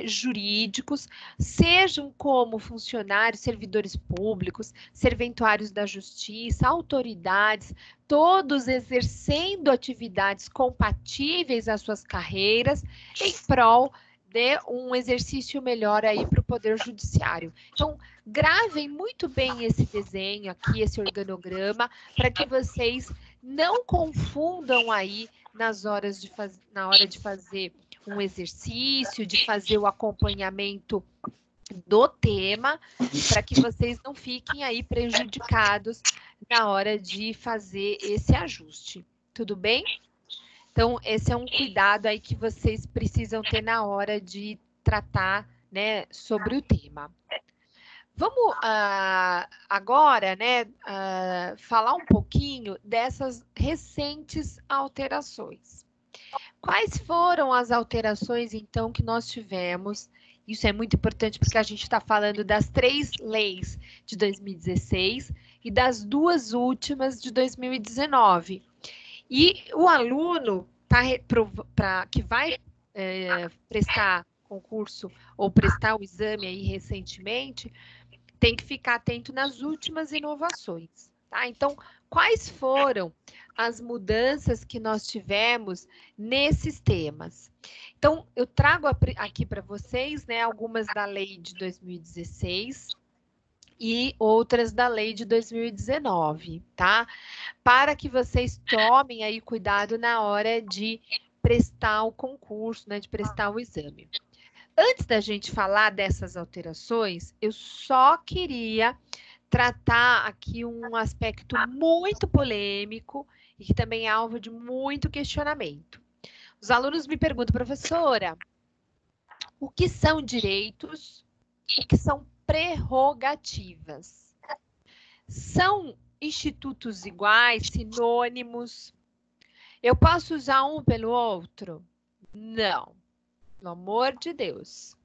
jurídicos, sejam como funcionários, servidores públicos, serventuários da justiça, autoridades, todos exercendo atividades compatíveis às suas carreiras em prol dê um exercício melhor aí para o Poder Judiciário. Então, gravem muito bem esse desenho aqui, esse organograma, para que vocês não confundam aí na hora de fazer um exercício, de fazer o acompanhamento do tema, para que vocês não fiquem aí prejudicados na hora de fazer esse ajuste. Tudo bem? Então, esse é um cuidado aí que vocês precisam ter na hora de tratar, né, sobre o tema. Vamos agora, né, falar um pouquinho dessas recentes alterações. Quais foram as alterações, então, que nós tivemos? Isso é muito importante porque a gente está falando das 3 leis de 2016 e das 2 últimas de 2019. E o aluno que vai prestar concurso ou prestar o exame aí recentemente, tem que ficar atento nas últimas inovações, tá? Então, quais foram as mudanças que nós tivemos nesses temas? Então, eu trago aqui para vocês, né, algumas da lei de 2016 e outras da lei de 2019, tá? Para que vocês tomem aí cuidado na hora de prestar o concurso, né, de prestar o exame. Antes da gente falar dessas alterações, eu só queria tratar aqui um aspecto muito polêmico e que também é alvo de muito questionamento. Os alunos me perguntam, professora, o que são direitos? O que são prerrogativas? São institutos iguais, sinônimos? Eu posso usar um pelo outro? Não. Pelo amor de Deus.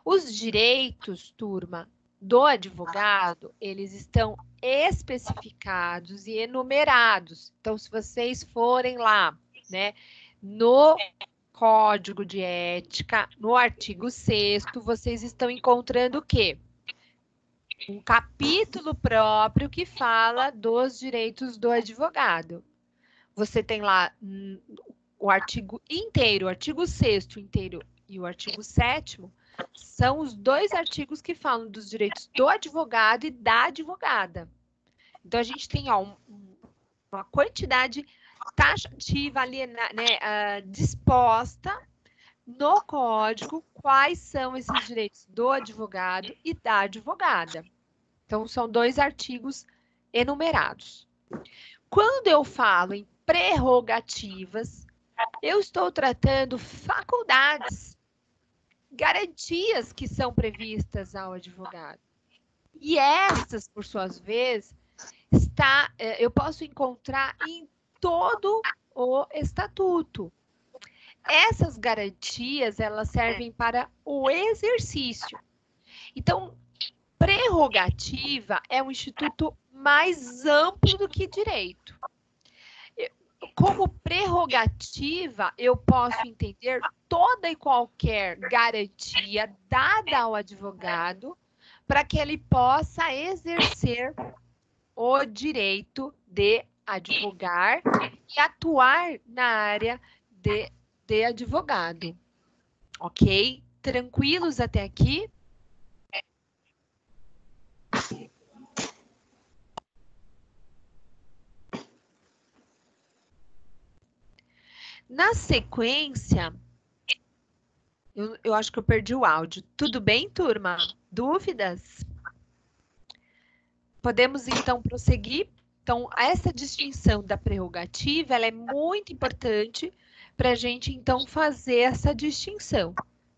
Os direitos, turma, do advogado, eles estão especificados e enumerados. Então, se vocês forem lá, né, no Código de Ética, no artigo 6º, vocês estão encontrando o quê? Um capítulo próprio que fala dos direitos do advogado. Você tem lá o artigo inteiro, o artigo 6º inteiro e o artigo 7º, são os 2 artigos que falam dos direitos do advogado e da advogada. Então, a gente tem ó, uma quantidade taxativa ali, né, disposta no código quais são esses direitos do advogado e da advogada. Então, são 2 artigos enumerados. Quando eu falo em prerrogativas, eu estou tratando faculdades, garantias que são previstas ao advogado. E essas, por suas vezes, eu posso encontrar em todo o estatuto. Essas garantias, elas servem para o exercício. Então, prerrogativa é um instituto mais amplo do que direito. Como prerrogativa, eu posso entender toda e qualquer garantia dada ao advogado para que ele possa exercer o direito de advogar e atuar na área de advogado. Ok? Tranquilos até aqui? Na sequência, eu acho que eu perdi o áudio. Tudo bem, turma? Dúvidas? Podemos, então, prosseguir? Então, essa distinção da prerrogativa, ela é muito importante para a gente, então, fazer essa distinção.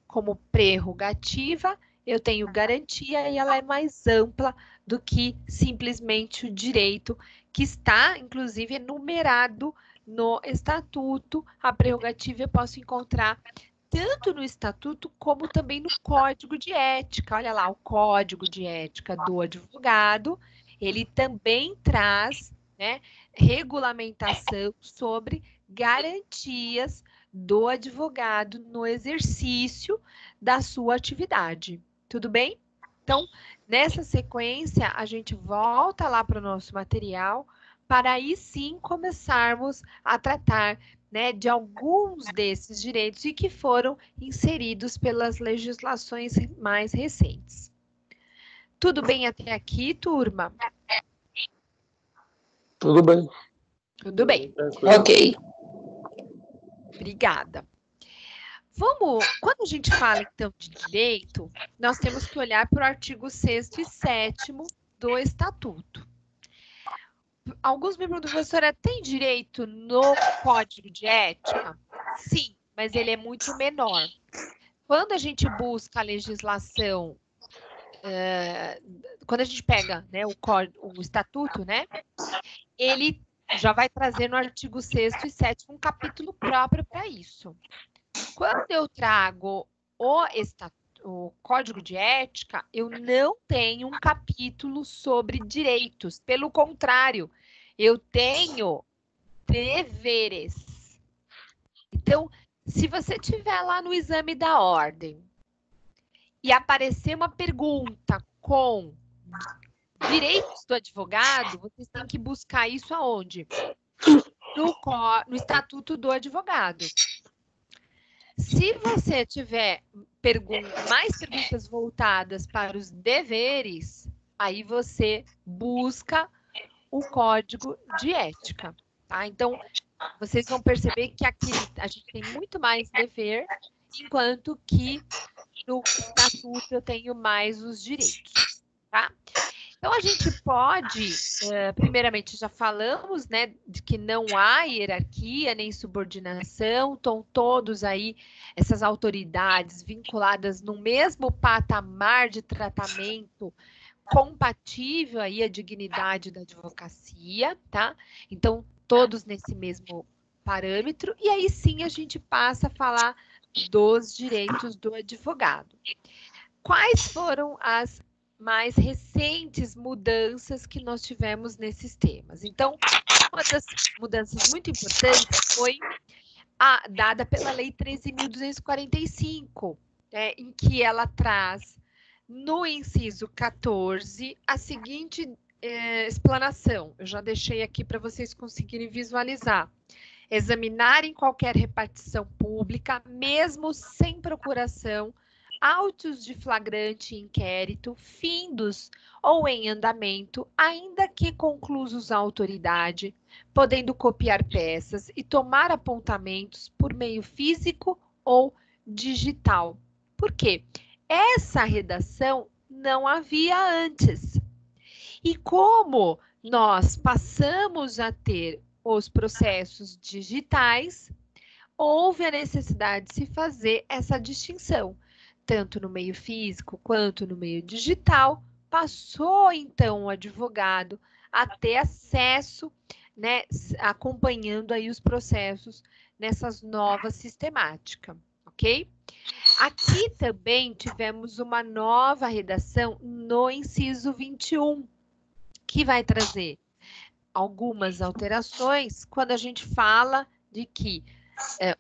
Como prerrogativa, eu tenho garantia e ela é mais ampla do que simplesmente o direito que está, inclusive, enumerado no estatuto. A prerrogativa eu posso encontrar tanto no estatuto como também no Código de Ética. Olha lá, o Código de Ética do advogado, ele também traz, né, regulamentação sobre garantias do advogado no exercício da sua atividade. Tudo bem? Então, nessa sequência, a gente volta lá para o nosso material para aí sim começarmos a tratar né, de alguns desses direitos e que foram inseridos pelas legislações mais recentes. Tudo bem até aqui, turma? Tudo bem. Tudo bem. Ok. Obrigada. Quando a gente fala, então, de direito, nós temos que olhar para o artigo 6º e 7º do Estatuto. Alguns me perguntam, professora, tem direito no Código de Ética? Sim, mas ele é muito menor. Quando a gente busca a legislação, quando a gente pega, né, o Estatuto, né, ele já vai trazer no artigo 6º e 7º um capítulo próprio para isso. Quando eu trago o Código de Ética, eu não tenho um capítulo sobre direitos. Pelo contrário, eu tenho deveres. Então, se você tiver lá no exame da ordem e aparecer uma pergunta com direitos do advogado, vocês têm que buscar isso aonde? No Estatuto do Advogado. Se você tiver mais perguntas voltadas para os deveres, aí você busca o Código de Ética, tá? Então, vocês vão perceber que aqui a gente tem muito mais dever, enquanto que no Estatuto eu tenho mais os direitos, tá? Então, a gente pode, primeiramente, já falamos, né, de que não há hierarquia nem subordinação, estão todos aí, essas autoridades vinculadas no mesmo patamar de tratamento compatível aí à dignidade da advocacia, tá? Então, todos nesse mesmo parâmetro, e aí sim a gente passa a falar dos direitos do advogado. Quais foram as mais recentes mudanças que nós tivemos nesses temas? Então, uma das mudanças muito importantes foi dada pela Lei 13.245, né, em que ela traz no inciso 14 a seguinte explanação. Eu já deixei aqui para vocês conseguirem visualizar. Examinarem qualquer repartição pública, mesmo sem procuração, autos de flagrante inquérito, findos ou em andamento, ainda que conclusos à autoridade, podendo copiar peças e tomar apontamentos por meio físico ou digital. Por quê? Essa redação não havia antes. E como nós passamos a ter os processos digitais, houve a necessidade de se fazer essa distinção, tanto no meio físico quanto no meio digital. Passou, então, o advogado a ter acesso, né, acompanhando aí os processos nessas novas sistemáticas, ok? Aqui também tivemos uma nova redação no inciso 21, que vai trazer algumas alterações quando a gente fala de que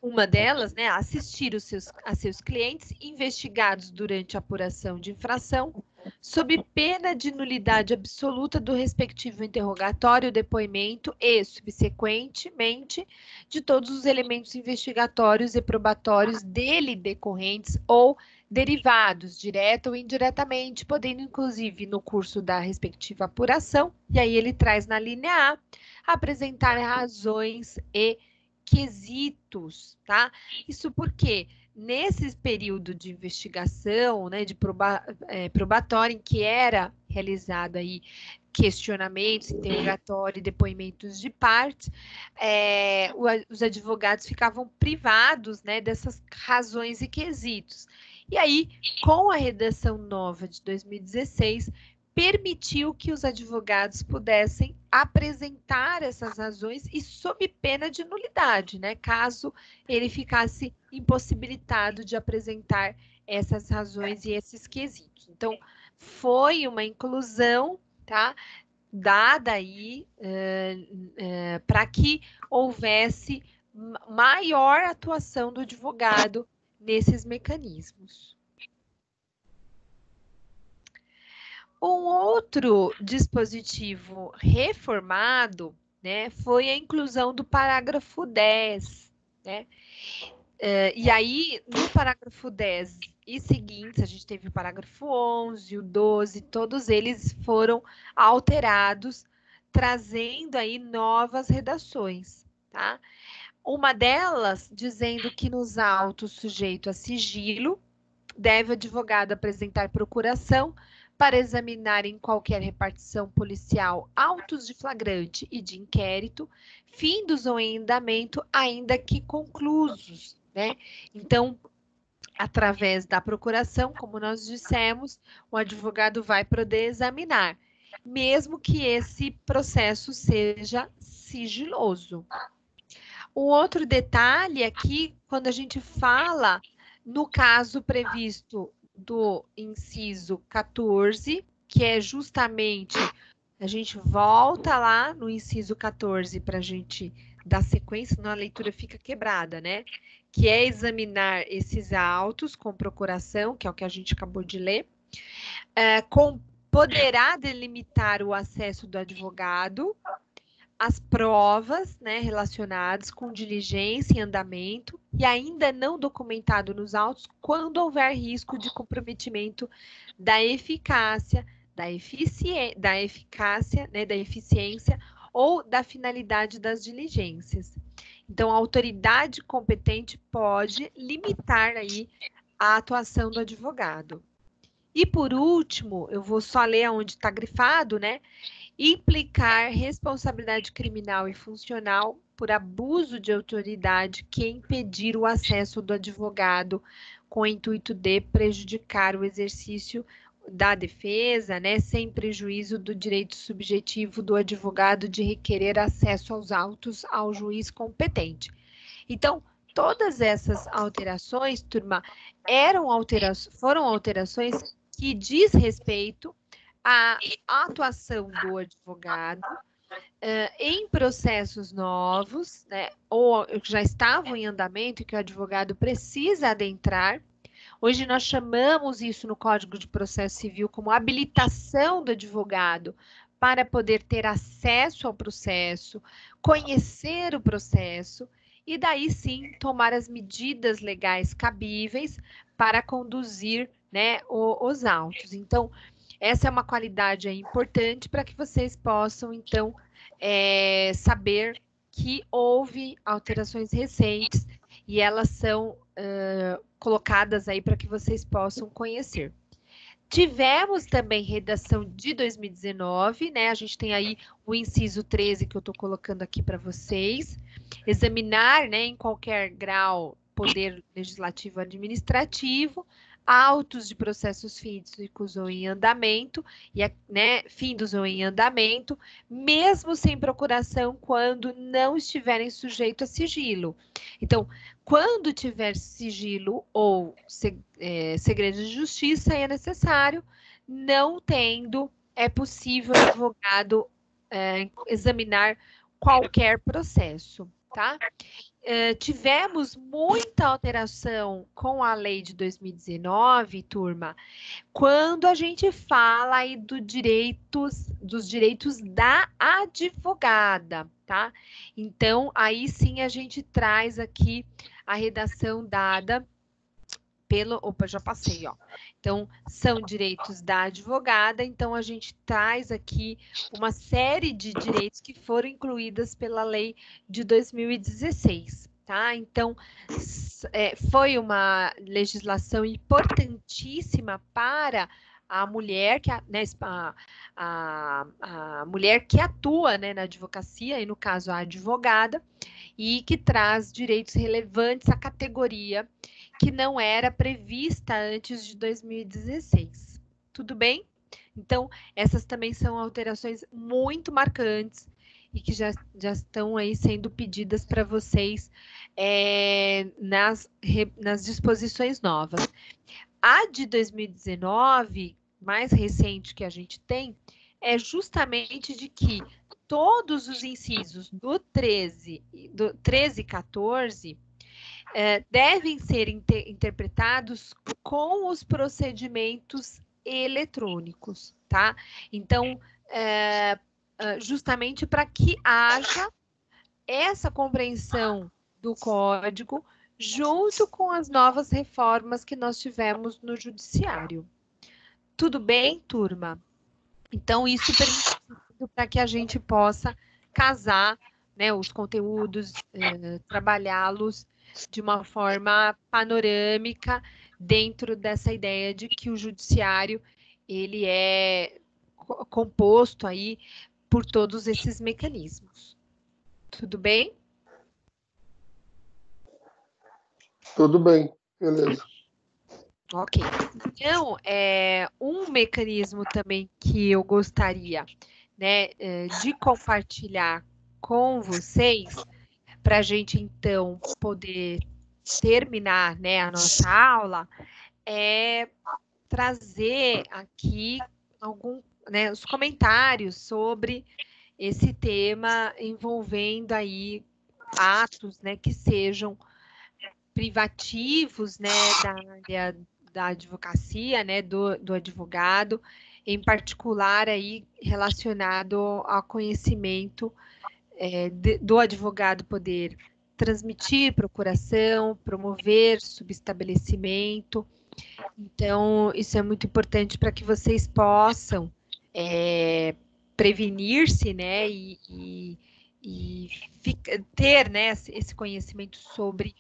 uma delas, né, assistir a seus clientes investigados durante a apuração de infração, sob pena de nulidade absoluta do respectivo interrogatório, depoimento e, subsequentemente, de todos os elementos investigatórios e probatórios dele decorrentes ou derivados, direta ou indiretamente, podendo, inclusive, no curso da respectiva apuração, e aí ele traz na linha A, apresentar razões e quesitos, tá? Isso porque nesse período de investigação, né, de probatório, em que era realizado aí questionamentos, interrogatório e depoimentos de parte, os advogados ficavam privados, né, dessas razões e quesitos. E aí, com a redação nova de 2016, permitiu que os advogados pudessem apresentar essas razões e sob pena de nulidade, né? Caso ele ficasse impossibilitado de apresentar essas razões e esses quesitos. Então, foi uma inclusão, tá? Dada aí para que houvesse maior atuação do advogado nesses mecanismos. Um outro dispositivo reformado, né, foi a inclusão do parágrafo 10, né? E aí, no parágrafo 10 e seguintes, a gente teve o parágrafo 11, o 12, todos eles foram alterados, trazendo aí novas redações, tá? Uma delas dizendo que nos autos sujeito a sigilo, deve o advogado apresentar procuração para examinar em qualquer repartição policial autos de flagrante e de inquérito, findos ou em andamento, ainda que conclusos, né? Então, através da procuração, como nós dissemos, o advogado vai poder examinar, mesmo que esse processo seja sigiloso. Um outro detalhe é que, quando a gente fala no caso previsto do inciso 14, que é justamente, a gente volta lá no inciso 14 para a gente dar sequência, senão a leitura fica quebrada, né? Que é examinar esses autos com procuração, que é o que a gente acabou de ler, poderá delimitar o acesso do advogado as provas, né, relacionadas com diligência em andamento e ainda não documentado nos autos quando houver risco de comprometimento da eficácia, da eficácia, né, da eficiência ou da finalidade das diligências. Então, a autoridade competente pode limitar aí a atuação do advogado. E por último, eu vou só ler onde está grifado, né? Implicar responsabilidade criminal e funcional por abuso de autoridade que impedir o acesso do advogado com o intuito de prejudicar o exercício da defesa, né, sem prejuízo do direito subjetivo do advogado de requerer acesso aos autos ao juiz competente. Então, todas essas alterações, turma, foram alterações que diz respeito à atuação do advogado em processos novos, né, ou que já estavam em andamento e que o advogado precisa adentrar. Hoje nós chamamos isso no Código de Processo Civil como habilitação do advogado para poder ter acesso ao processo, conhecer o processo e daí sim tomar as medidas legais cabíveis para conduzir, né, os autos. Então, essa é uma qualidade aí importante para que vocês possam, então, saber que houve alterações recentes e elas são colocadas aí para que vocês possam conhecer. Tivemos também redação de 2019, né? A gente tem aí o inciso 13 que eu estou colocando aqui para vocês. Examinar, né, em qualquer grau, poder legislativo administrativo, autos de processos físicos ou em andamento, né, findos ou em andamento, mesmo sem procuração, quando não estiverem sujeitos a sigilo. Então, quando tiver sigilo ou segredo de justiça, é necessário, não tendo, é possível o advogado examinar qualquer processo, tá? Tivemos muita alteração com a lei de 2019, turma, quando a gente fala aí dos direitos da advogada, tá? Então, aí sim a gente traz aqui a redação dada pelo... Opa, já passei, ó. Então, são direitos da advogada, então a gente traz aqui uma série de direitos que foram incluídas pela lei de 2016, tá? Então, foi uma legislação importantíssima para a mulher que, né, a mulher que atua, né, na advocacia, e no caso a advogada, e que traz direitos relevantes à categoria que não era prevista antes de 2016. Tudo bem? Então, essas também são alterações muito marcantes e que já estão aí sendo pedidas para vocês nas disposições novas. A de 2019, mais recente que a gente tem, é justamente de que todos os incisos do 13 e 14 devem ser interpretados com os procedimentos eletrônicos, tá? Então, justamente para que haja essa compreensão do Código, junto com as novas reformas que nós tivemos no Judiciário. Tudo bem, turma? Então, isso permite para que a gente possa casar, né, os conteúdos, trabalhá-los de uma forma panorâmica dentro dessa ideia de que o judiciário ele é composto aí por todos esses mecanismos. Tudo bem? Tudo bem, beleza. Ok. Então, um mecanismo também que eu gostaria, né, de compartilhar com vocês, para a gente, então, poder terminar, né, a nossa aula, é trazer aqui né, os comentários sobre esse tema envolvendo aí atos, né, que sejam privativos, né, da área da advocacia, né, do advogado, em particular aí relacionado ao conhecimento do advogado poder transmitir procuração, promover subestabelecimento. Então, isso é muito importante para que vocês possam prevenir-se, né, e ter, né, esse conhecimento sobre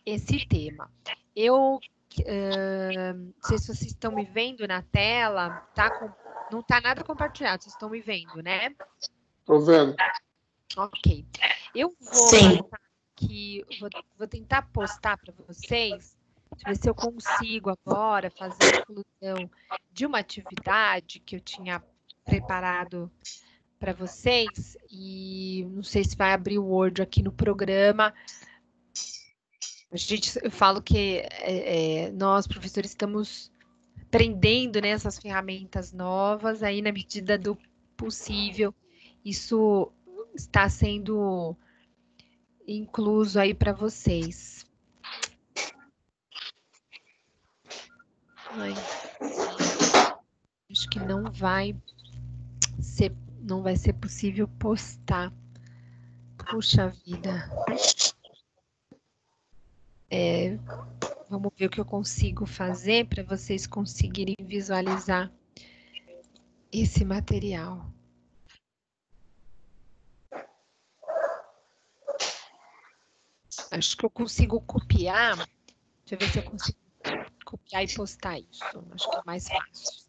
esse tema. Eu não sei se vocês estão me vendo na tela, não está nada compartilhado, vocês estão me vendo, né? Estou vendo. Ok. Eu vou Sim. aqui, vou tentar postar para vocês, deixa eu ver se eu consigo agora fazer a inclusão de uma atividade que eu tinha preparado para vocês, e não sei se vai abrir o Word aqui no programa. Eu falo que nós, professores, estamos aprendendo, né, essas ferramentas novas, aí na medida do possível, isso está sendo incluso aí para vocês. Ai, acho que não vai ser possível postar. Puxa vida. Vamos ver o que eu consigo fazer para vocês conseguirem visualizar esse material. Acho que eu consigo copiar. Deixa eu ver se eu consigo copiar e postar isso. Acho que é mais fácil.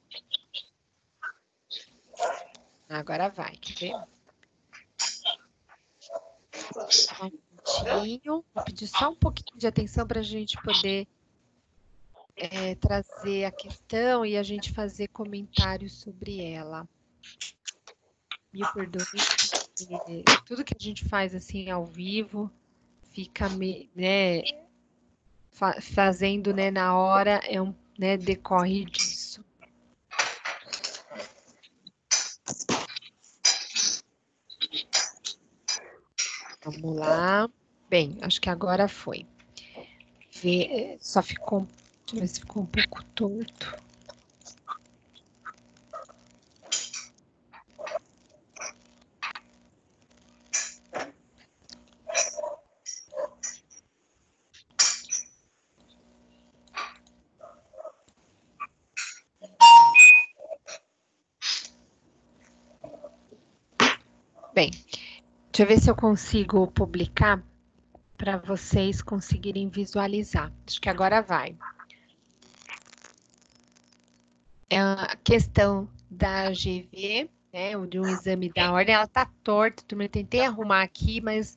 Agora vai, quer ver? Só um minutinho. Vou pedir só um pouquinho de atenção para a gente poder trazer a questão e a gente fazer comentários sobre ela. Me perdoe, tudo que a gente faz assim ao vivo fica né, fazendo, né, na hora né, decorre disso. Vamos lá. Bem, acho que agora foi. Só ficou, deixa eu ver se ficou um pouco torto. Bem, deixa eu ver se eu consigo publicar para vocês conseguirem visualizar. Acho que agora vai. É a questão da GV, né, de um exame da ordem, ela tá torta, eu tentei arrumar aqui, mas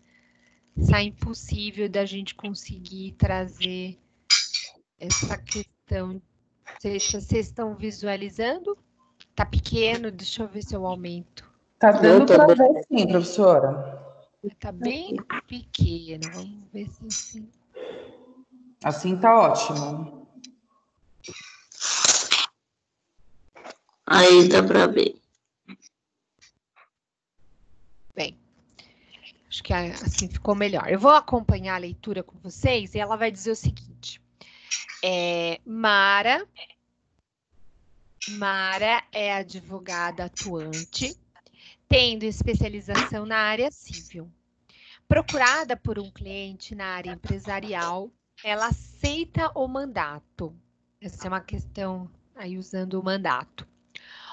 está impossível da gente conseguir trazer essa questão. Não sei se vocês estão visualizando. Tá pequeno, deixa eu ver se eu aumento. Tá dando tá para bem. ver sim, professora. Tá bem pequeno, vamos ver se assim. Assim tá ótimo. Aí dá para ver. Bem, acho que assim ficou melhor. Eu vou acompanhar a leitura com vocês e ela vai dizer o seguinte. Mara é advogada atuante, tendo especialização na área civil. procurada por um cliente na área empresarial, ela aceita o mandato. Essa é uma questão aí usando o mandato.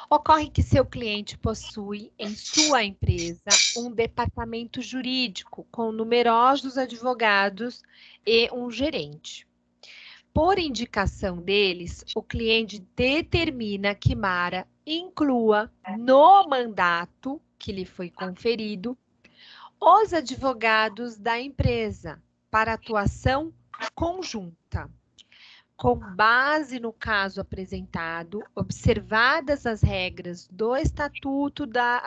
Ocorre que seu cliente possui em sua empresa um departamento jurídico com numerosos advogados e um gerente. Por indicação deles, o cliente determina que Mara inclua no mandato que lhe foi conferido os advogados da empresa para atuação conjunta. Com base no caso apresentado, observadas as regras do Estatuto da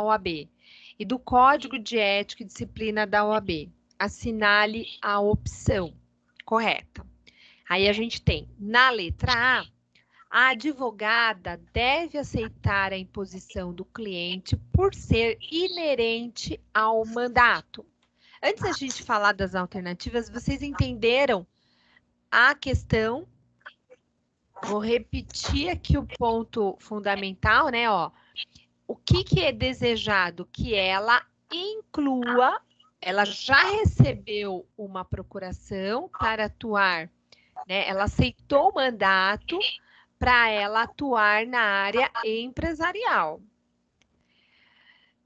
OAB e do Código de Ética e Disciplina da OAB, assinale a opção correta. Aí a gente tem, na letra a advogada deve aceitar a imposição do cliente por ser inerente ao mandato. Antes da gente falar das alternativas, vocês entenderam a questão? Vou repetir aqui o ponto fundamental, né? Ó, o que é desejado? Que ela inclua, ela já recebeu uma procuração para atuar, né? Ela aceitou o mandato para ela atuar na área empresarial.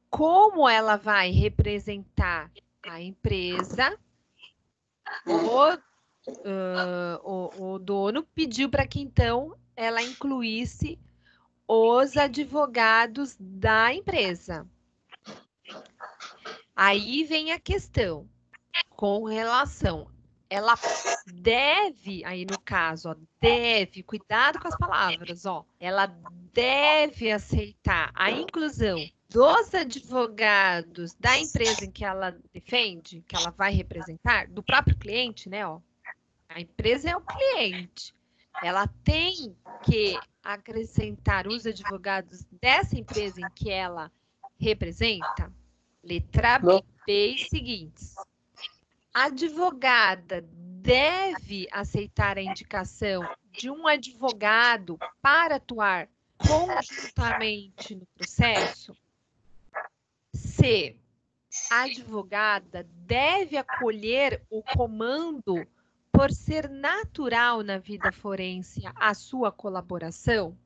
Como ela vai representar a empresa, o dono pediu para que, então, ela incluísse os advogados da empresa. Aí vem a questão com relação, ela deve, aí no caso, ó, deve, cuidado com as palavras, ó, ela deve aceitar a inclusão dos advogados da empresa em que ela defende, que ela vai representar, do próprio cliente, né, ó. A empresa é o cliente. Ela tem que acrescentar os advogados dessa empresa em que ela representa. Letra B e seguintes. A advogada deve aceitar a indicação de um advogado para atuar conjuntamente no processo. C. A advogada deve acolher o comando por ser natural na vida forense a sua colaboração?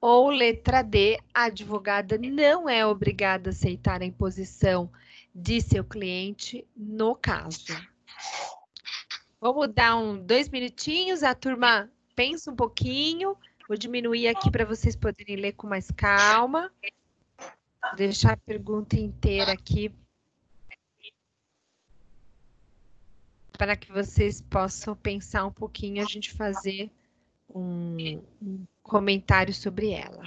Ou letra D, a advogada não é obrigada a aceitar a imposição de seu cliente no caso. Vamos dar 2 minutinhos, a turma pensa um pouquinho, vou diminuir aqui para vocês poderem ler com mais calma. Vou deixar a pergunta inteira aqui para que vocês possam pensar um pouquinho, a gente fazer um comentário sobre ela.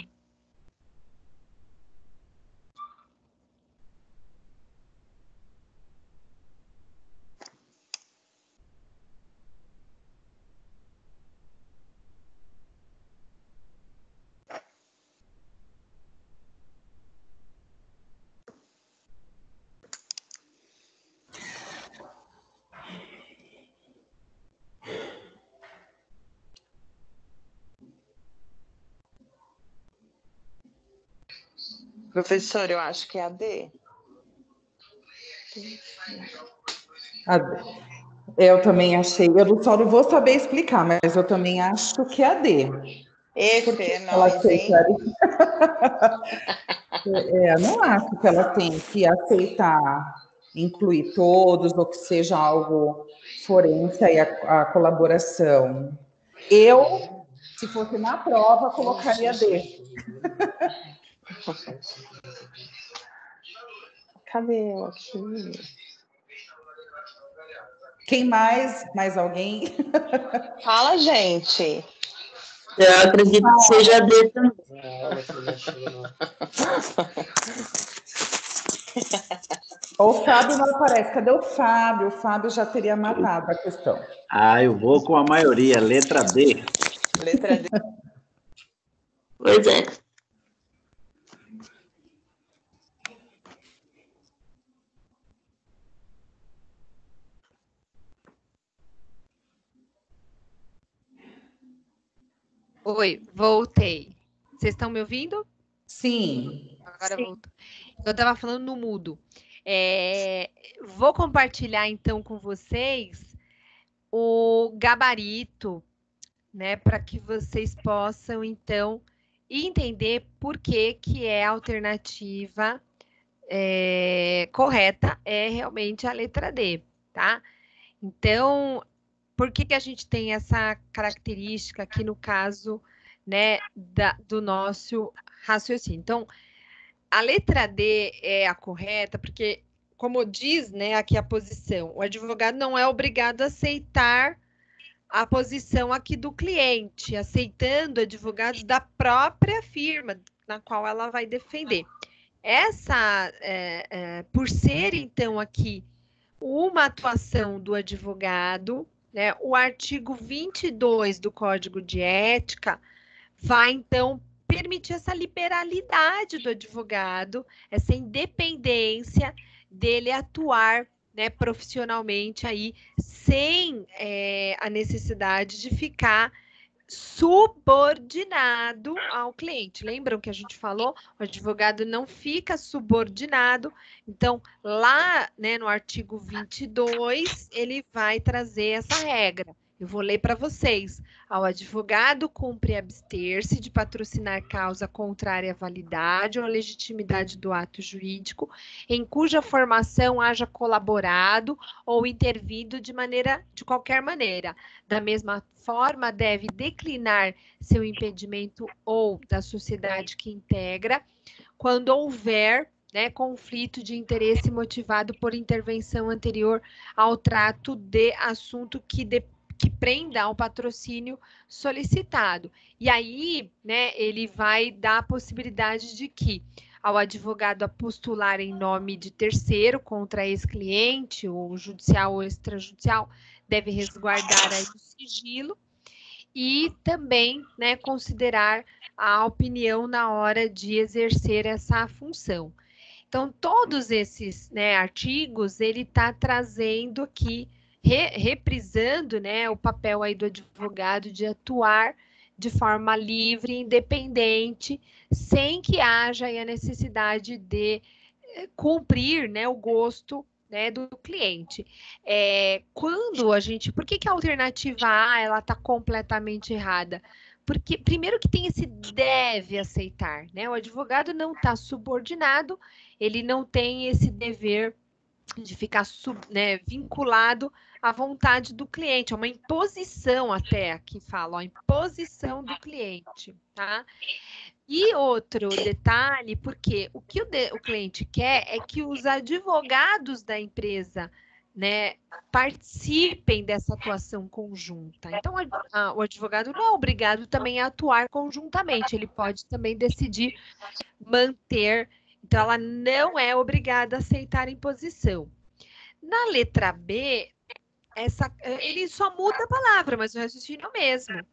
Professor, eu acho que é a D. A D. Eu também achei, eu só não vou saber explicar, mas eu também acho que é a D. Efe, é nóis, hein? Não acho que ela tem que aceitar, incluir todos, ou que seja algo forense aí a colaboração. Eu, se fosse na prova, colocaria D. Cadê eu aqui? Quem mais? Mais alguém? Fala, gente. Eu acredito que seja D também. O Fábio não aparece. Cadê o Fábio? O Fábio já teria matado a questão. Eu vou com a maioria, letra D. Letra D. Pois é. Oi, voltei. Vocês estão me ouvindo? Sim. Agora voltou. Eu estava falando no mudo. Vou compartilhar, então, com vocês o gabarito, né, para que vocês possam, então, entender por que é a alternativa correta é realmente a letra D, tá? Então, por que a gente tem essa característica aqui no caso, né, do nosso raciocínio? Então, a letra D é a correta, porque, como diz, né, aqui a posição, o advogado não é obrigado a aceitar a posição aqui do cliente, aceitando advogados da própria firma na qual ela vai defender. Por ser, então, aqui uma atuação do advogado, né, o artigo 22 do Código de Ética vai, então, permitir essa liberalidade do advogado, essa independência dele atuar, né, profissionalmente aí, sem a necessidade de ficar subordinado ao cliente. Lembram que a gente falou? O advogado não fica subordinado. Então, lá, né, no artigo 22, ele vai trazer essa regra. Eu vou ler para vocês. Ao advogado cumpre abster-se de patrocinar causa contrária à validade ou à legitimidade do ato jurídico, em cuja formação haja colaborado ou intervido de qualquer maneira. Da mesma forma, deve declinar seu impedimento ou da sociedade que integra, quando houver, né, conflito de interesse motivado por intervenção anterior ao trato de assunto que prenda ao patrocínio solicitado. E aí, né, ele vai dar a possibilidade de que, ao advogado a postular em nome de terceiro contra ex-cliente, ou judicial ou extrajudicial, deve resguardar aí o sigilo e também, né, considerar a opinião na hora de exercer essa função. Então, todos esses, né, artigos, ele está trazendo aqui, reprisando, né, o papel aí do advogado de atuar de forma livre e independente, sem que haja aí a necessidade de cumprir, né, o gosto, né, do cliente. Por que a alternativa A ela está completamente errada? Porque, primeiro, que tem esse deve aceitar, né? O advogado não está subordinado, ele não tem esse dever de ficar vinculado à vontade do cliente, é uma imposição até, aqui fala, ó, imposição do cliente, tá? E outro detalhe, porque o que o cliente quer é que os advogados da empresa, né, participem dessa atuação conjunta. Então, o advogado não é obrigado também a atuar conjuntamente, ele pode também decidir manter. Então, ela não é obrigada a aceitar a imposição. Na letra B, ele só muda a palavra, mas o raciocínio é o mesmo.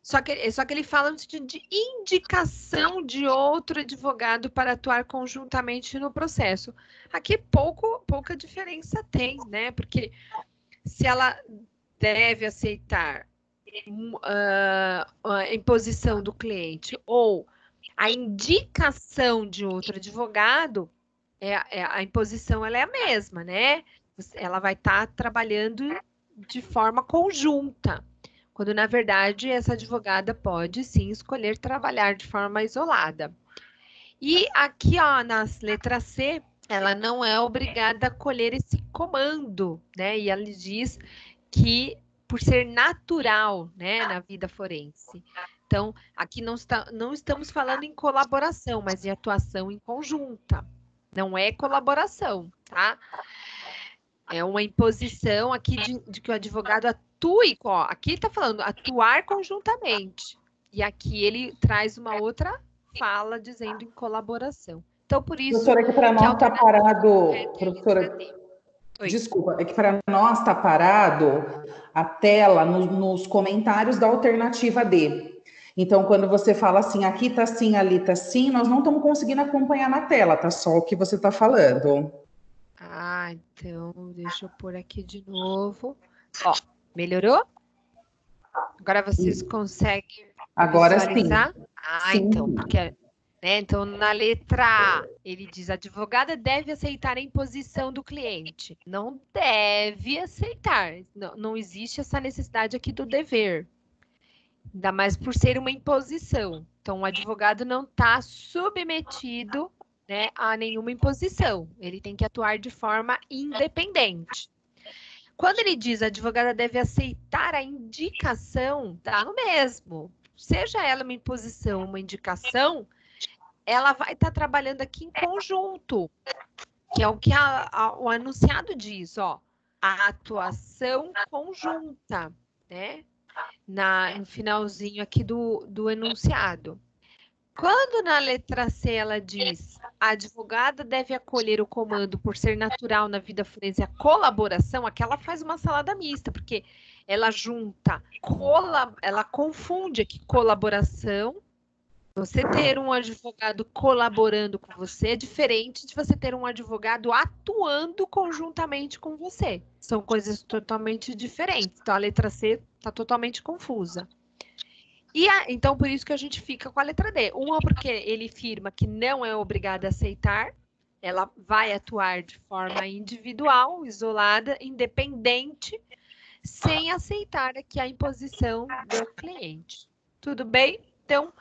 Só que ele fala no sentido de indicação de outro advogado para atuar conjuntamente no processo. Aqui pouca diferença tem, né? Porque se ela deve aceitar a imposição do cliente ou a indicação de outro advogado, a imposição ela é a mesma, né? Ela vai estar trabalhando de forma conjunta. Quando, na verdade, essa advogada pode, sim, escolher trabalhar de forma isolada. E aqui, ó, nas letras C, ela não é obrigada a colher esse comando, né? E ela diz que, por ser natural, né, na vida forense. Então, aqui não estamos falando em colaboração, mas em atuação em conjunta. Não é colaboração, tá? É uma imposição aqui de que o advogado atue, ó, aqui está falando atuar conjuntamente. E aqui ele traz uma outra fala dizendo em colaboração. Então, por isso... Professora, é que para nós está parado... Professora, Oi. Desculpa, é que para nós está parado a tela nos comentários da alternativa D. Então, quando você fala assim, aqui está assim, ali está assim, nós não estamos conseguindo acompanhar na tela, tá só o que você está falando. Ah, então, deixa eu pôr aqui de novo. Ó, melhorou? Agora vocês conseguem Agora visualizar? sim. Ah, Sim. então, porque né? Então, na letra A, ele diz: a advogada deve aceitar a imposição do cliente. Não deve aceitar. Não existe essa necessidade aqui do dever. Ainda mais por ser uma imposição. Então, o advogado não está submetido, né, a nenhuma imposição. Ele tem que atuar de forma independente. Quando ele diz a advogada deve aceitar a indicação, tá no mesmo. Seja ela uma imposição, uma indicação, ela vai estar trabalhando aqui em conjunto, que é o que o anunciado diz, ó, a atuação conjunta, né? No finalzinho aqui do enunciado. Quando na letra C ela diz a advogada deve acolher o comando por ser natural na vida forense a colaboração, aqui ela faz uma salada mista, porque ela junta, ela confunde aqui colaboração. Você ter um advogado colaborando com você é diferente de você ter um advogado atuando conjuntamente com você. São coisas totalmente diferentes. Então, a letra C está totalmente confusa. Então, por isso que a gente fica com a letra D. Uma, porque ele afirma que não é obrigada a aceitar. Ela vai atuar de forma individual, isolada, independente, sem aceitar aqui a imposição do cliente. Tudo bem? Então,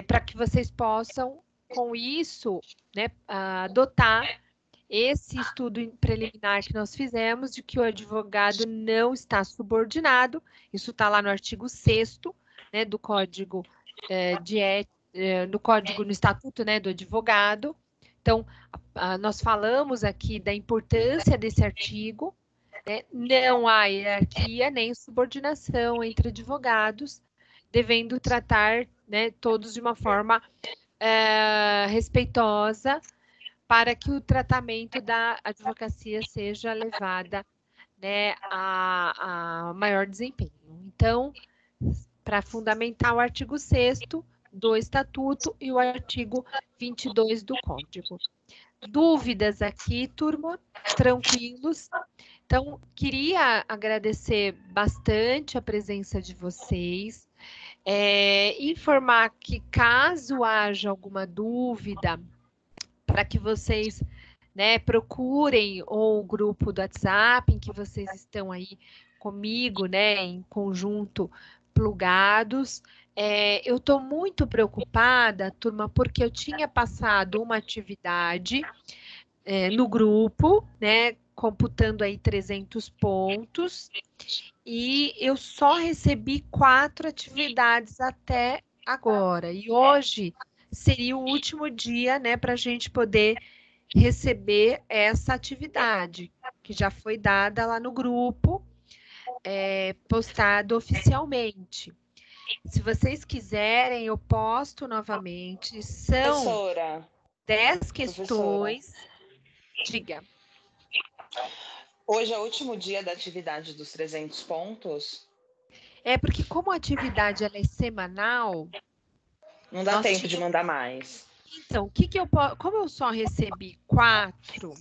para que vocês possam, com isso, né, adotar esse estudo preliminar que nós fizemos de que o advogado não está subordinado. Isso está lá no artigo 6º, né, do Código no Estatuto, né, do Advogado. Então, nós falamos aqui da importância desse artigo, né? Não há hierarquia nem subordinação entre advogados, devendo tratar, né, todos de uma forma respeitosa, para que o tratamento da advocacia seja levada, né, a maior desempenho. Então, para fundamentar o artigo 6º do Estatuto e o artigo 22 do Código. Dúvidas aqui, turma? Tranquilos? Então, queria agradecer bastante a presença de vocês, informar que caso haja alguma dúvida, para que vocês, né, procurem ou o grupo do WhatsApp em que vocês estão aí comigo, né, em conjunto, plugados. Eu estou muito preocupada, turma, porque eu tinha passado uma atividade no grupo, né, computando aí 300 pontos, e eu só recebi 4 atividades até agora. E hoje seria o último dia, né, para a gente poder receber essa atividade, que já foi dada lá no grupo, postado oficialmente. Se vocês quiserem, eu posto novamente. São Professora, 10 questões. Diga. Hoje é o último dia da atividade dos 300 pontos? Porque como a atividade ela é semanal... Não dá tempo de mandar mais. Então, como eu só recebi 4, o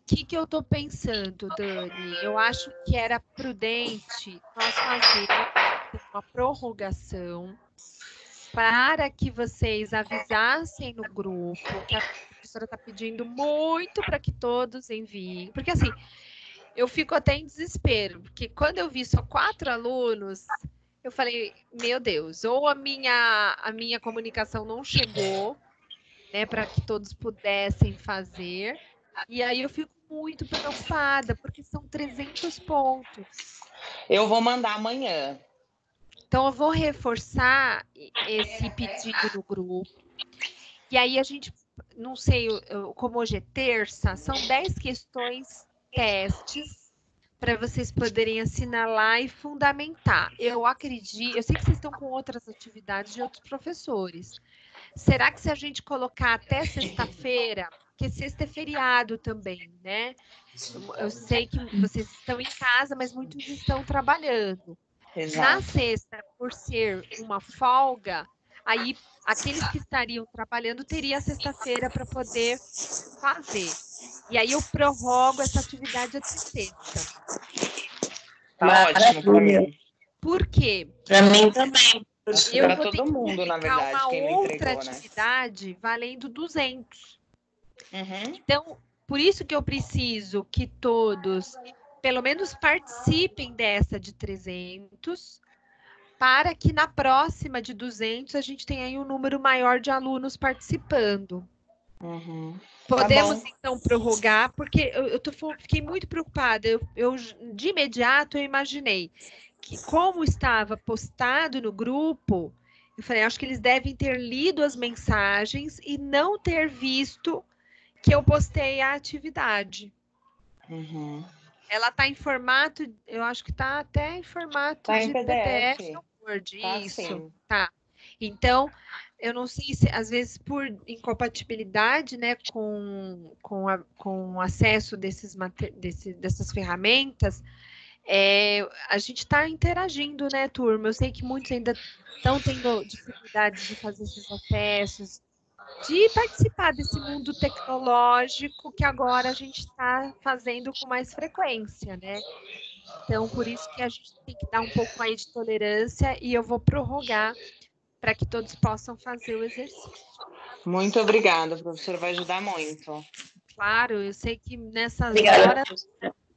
que eu estou pensando, Dani? Eu acho que era prudente nós fazermos uma prorrogação para que vocês avisassem no grupo, que a professora está pedindo muito para que todos enviem. Porque, assim, eu fico até em desespero, porque quando eu vi só 4 alunos... Eu falei, meu Deus, ou a minha comunicação não chegou, né, para que todos pudessem fazer, e aí eu fico muito preocupada, porque são 300 pontos. Eu vou mandar amanhã. Então, eu vou reforçar esse pedido no grupo, e aí a gente, não sei, como hoje é terça, são 10 questões testes, para vocês poderem assinalar e fundamentar. Eu acredito, eu sei que vocês estão com outras atividades de outros professores. Será que se a gente colocar até sexta-feira, porque sexta é feriado também, né? Eu sei que vocês estão em casa, mas muitos estão trabalhando. Exato. Na sexta, por ser uma folga, aí aqueles que estariam trabalhando teriam a sexta-feira para poder fazer. E aí eu prorrogo essa atividade até sexta. Tá ótimo para mim. Por quê? Para mim também. Eu Para vou ter todo que mundo, na publicar verdade, uma quem não outra entregou, né? atividade valendo 200. Uhum. Então, por isso que eu preciso que todos, pelo menos, participem dessa de 300, para que na próxima de 200 a gente tenha aí um número maior de alunos participando. Uhum. Podemos, Tá bom. então, prorrogar, porque fiquei muito preocupada. De imediato, eu imaginei que, como estava postado no grupo, eu falei, acho que eles devem ter lido as mensagens e não ter visto que eu postei a atividade. Uhum. Ela está em formato, eu acho que está até em formato Tá em de PDF. PDF ou Word, Tá isso. sim. Tá. Então, eu não sei se, às vezes, por incompatibilidade, né, com o acesso dessas ferramentas, a gente está interagindo, né, turma? Eu sei que muitos ainda estão tendo dificuldade de fazer esses acessos, de participar desse mundo tecnológico que agora a gente está fazendo com mais frequência, né? Então, por isso que a gente tem que dar um pouco aí de tolerância e eu vou prorrogar para que todos possam fazer o exercício. Muito obrigada, professora. Vai ajudar muito. Claro, eu sei que nessas Obrigada. horas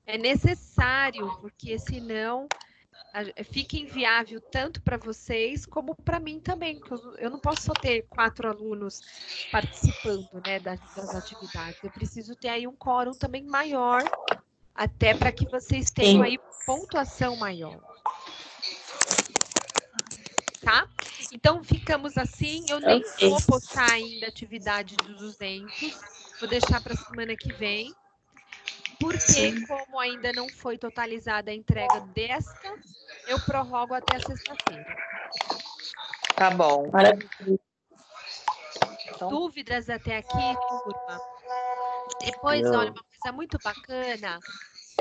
é necessário, porque senão fica inviável tanto para vocês como para mim também, porque eu não posso só ter 4 alunos participando, né, das atividades. Eu preciso ter aí um quórum também maior, até para que vocês tenham aí pontuação maior. Tá? Então, ficamos assim. Eu nem vou postar ainda a atividade dos 200. Vou deixar para a semana que vem. Porque, como ainda não foi totalizada a entrega desta, eu prorrogo até a sexta-feira. Tá bom. Maravilha. Então, Dúvidas até aqui, turma? Depois, olha, uma coisa muito bacana.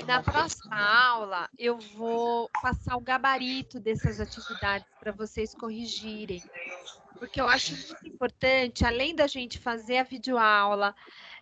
Na próxima aula, eu vou passar o gabarito dessas atividades para vocês corrigirem. Porque eu acho muito importante, além da gente fazer a videoaula,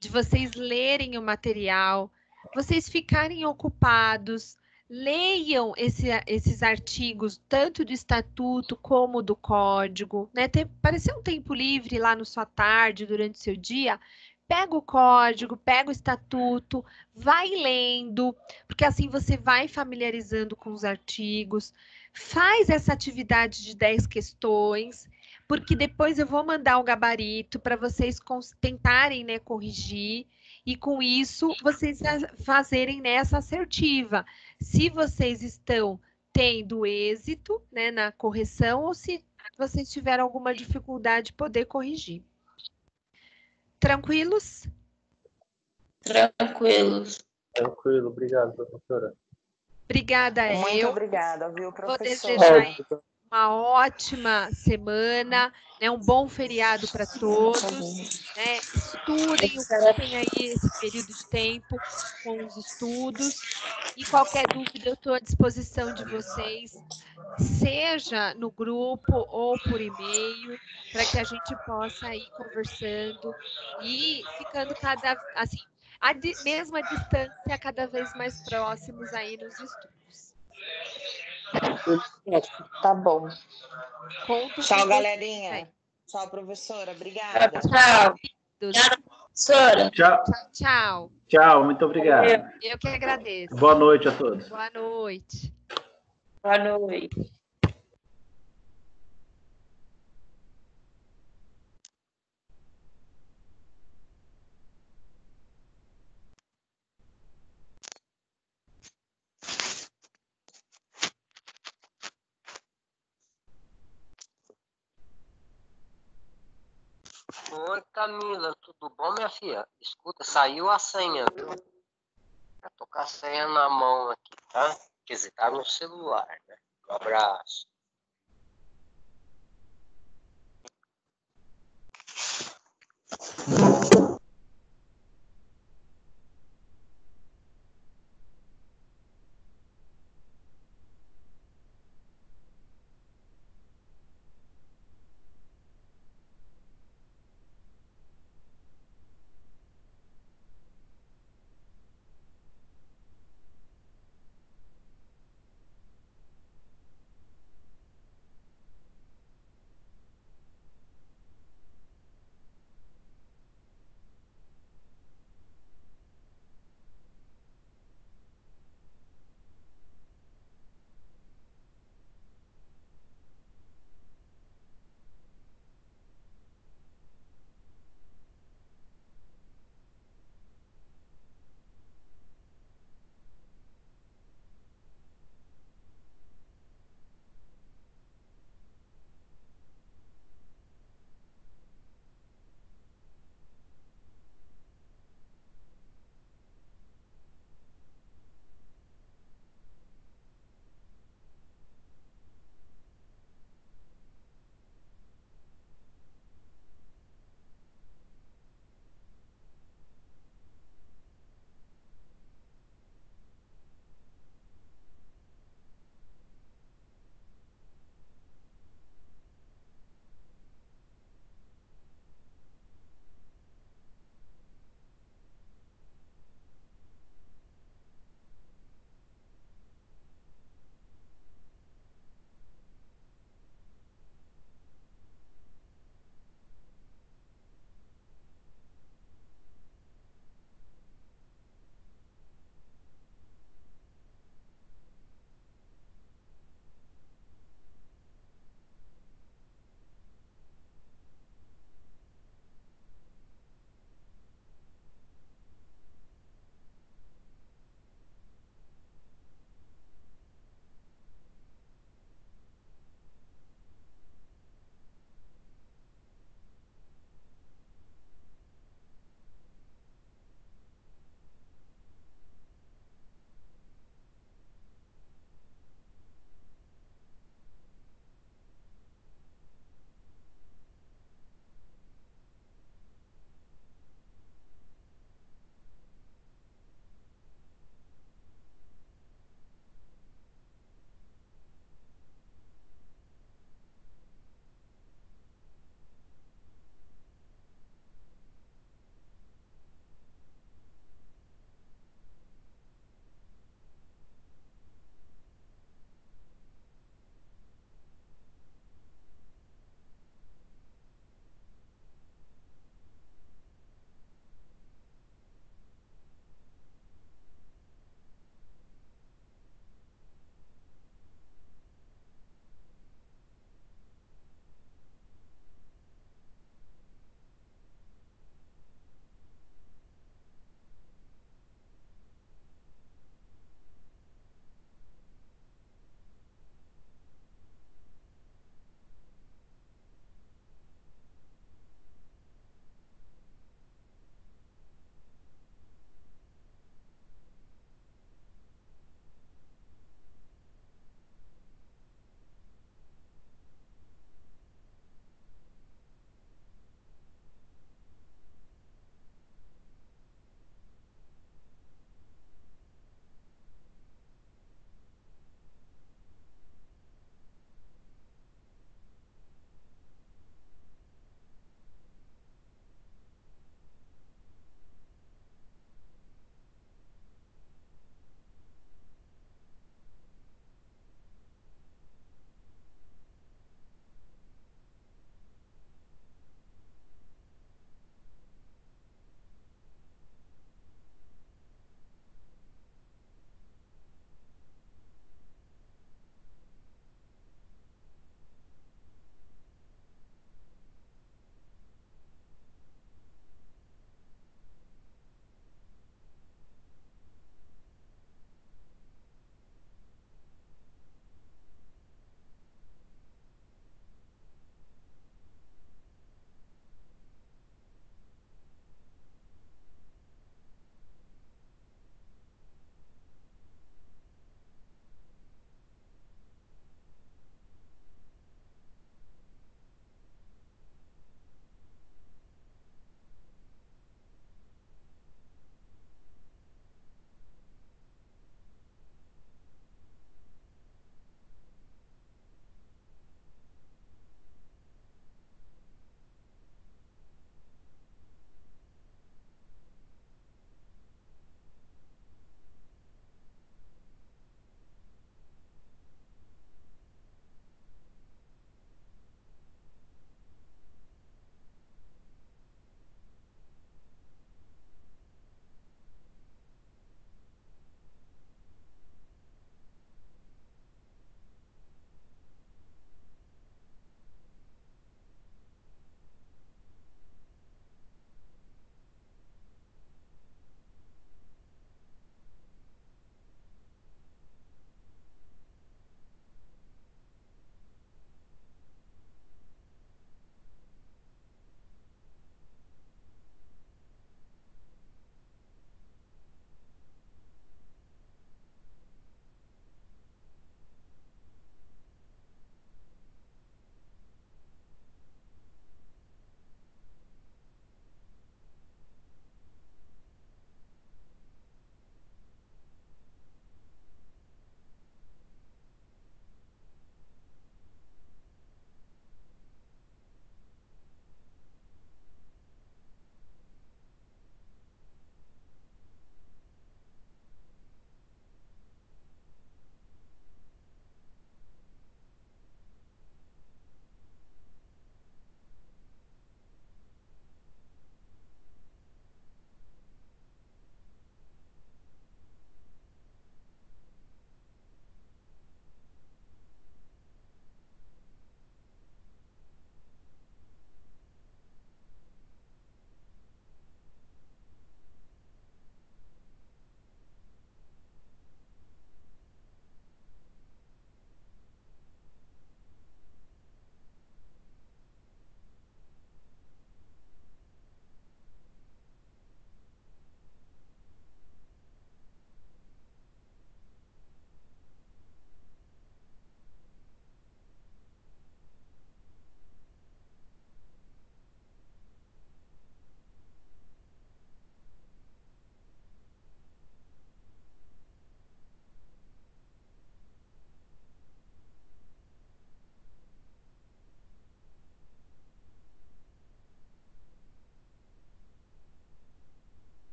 de vocês lerem o material, vocês ficarem ocupados, leiam esses artigos, tanto do estatuto como do código, né? Parecer um tempo livre lá na sua tarde, durante o seu dia, pega o código, pega o estatuto, vai lendo, porque assim você vai familiarizando com os artigos, faz essa atividade de 10 questões, porque depois eu vou mandar o gabarito para vocês tentarem, né, corrigir, e com isso vocês fazerem nessa assertiva. Se vocês estão tendo êxito, né, na correção, ou se vocês tiveram alguma dificuldade, poder corrigir. Tranquilos? Tranquilos. Tranquilo, obrigado, professora. Obrigada, muito eu. obrigada, viu, Vou professora? desejar uma ótima semana, né, um bom feriado para todos, né? Estudem, ocupem aí esse período de tempo com os estudos, e qualquer dúvida eu estou à disposição de vocês, seja no grupo ou por e-mail, para que a gente possa ir conversando e ficando assim, mesmo à distância, cada vez mais próximos aí nos estudos. Tá bom. Conto Tchau, com galerinha. vocês. Tchau, professora. Obrigada. Tchau. Obrigada, professora. Tchau. Tchau. Tchau, muito obrigado. Eu que agradeço. Boa noite a todos. Boa noite. Boa noite. Oi, Camila, tudo bom, minha filha? Escuta, saiu a senha, viu? Já tô com a senha na mão aqui, tá? Quer dizer, tá no celular, né? Um abraço.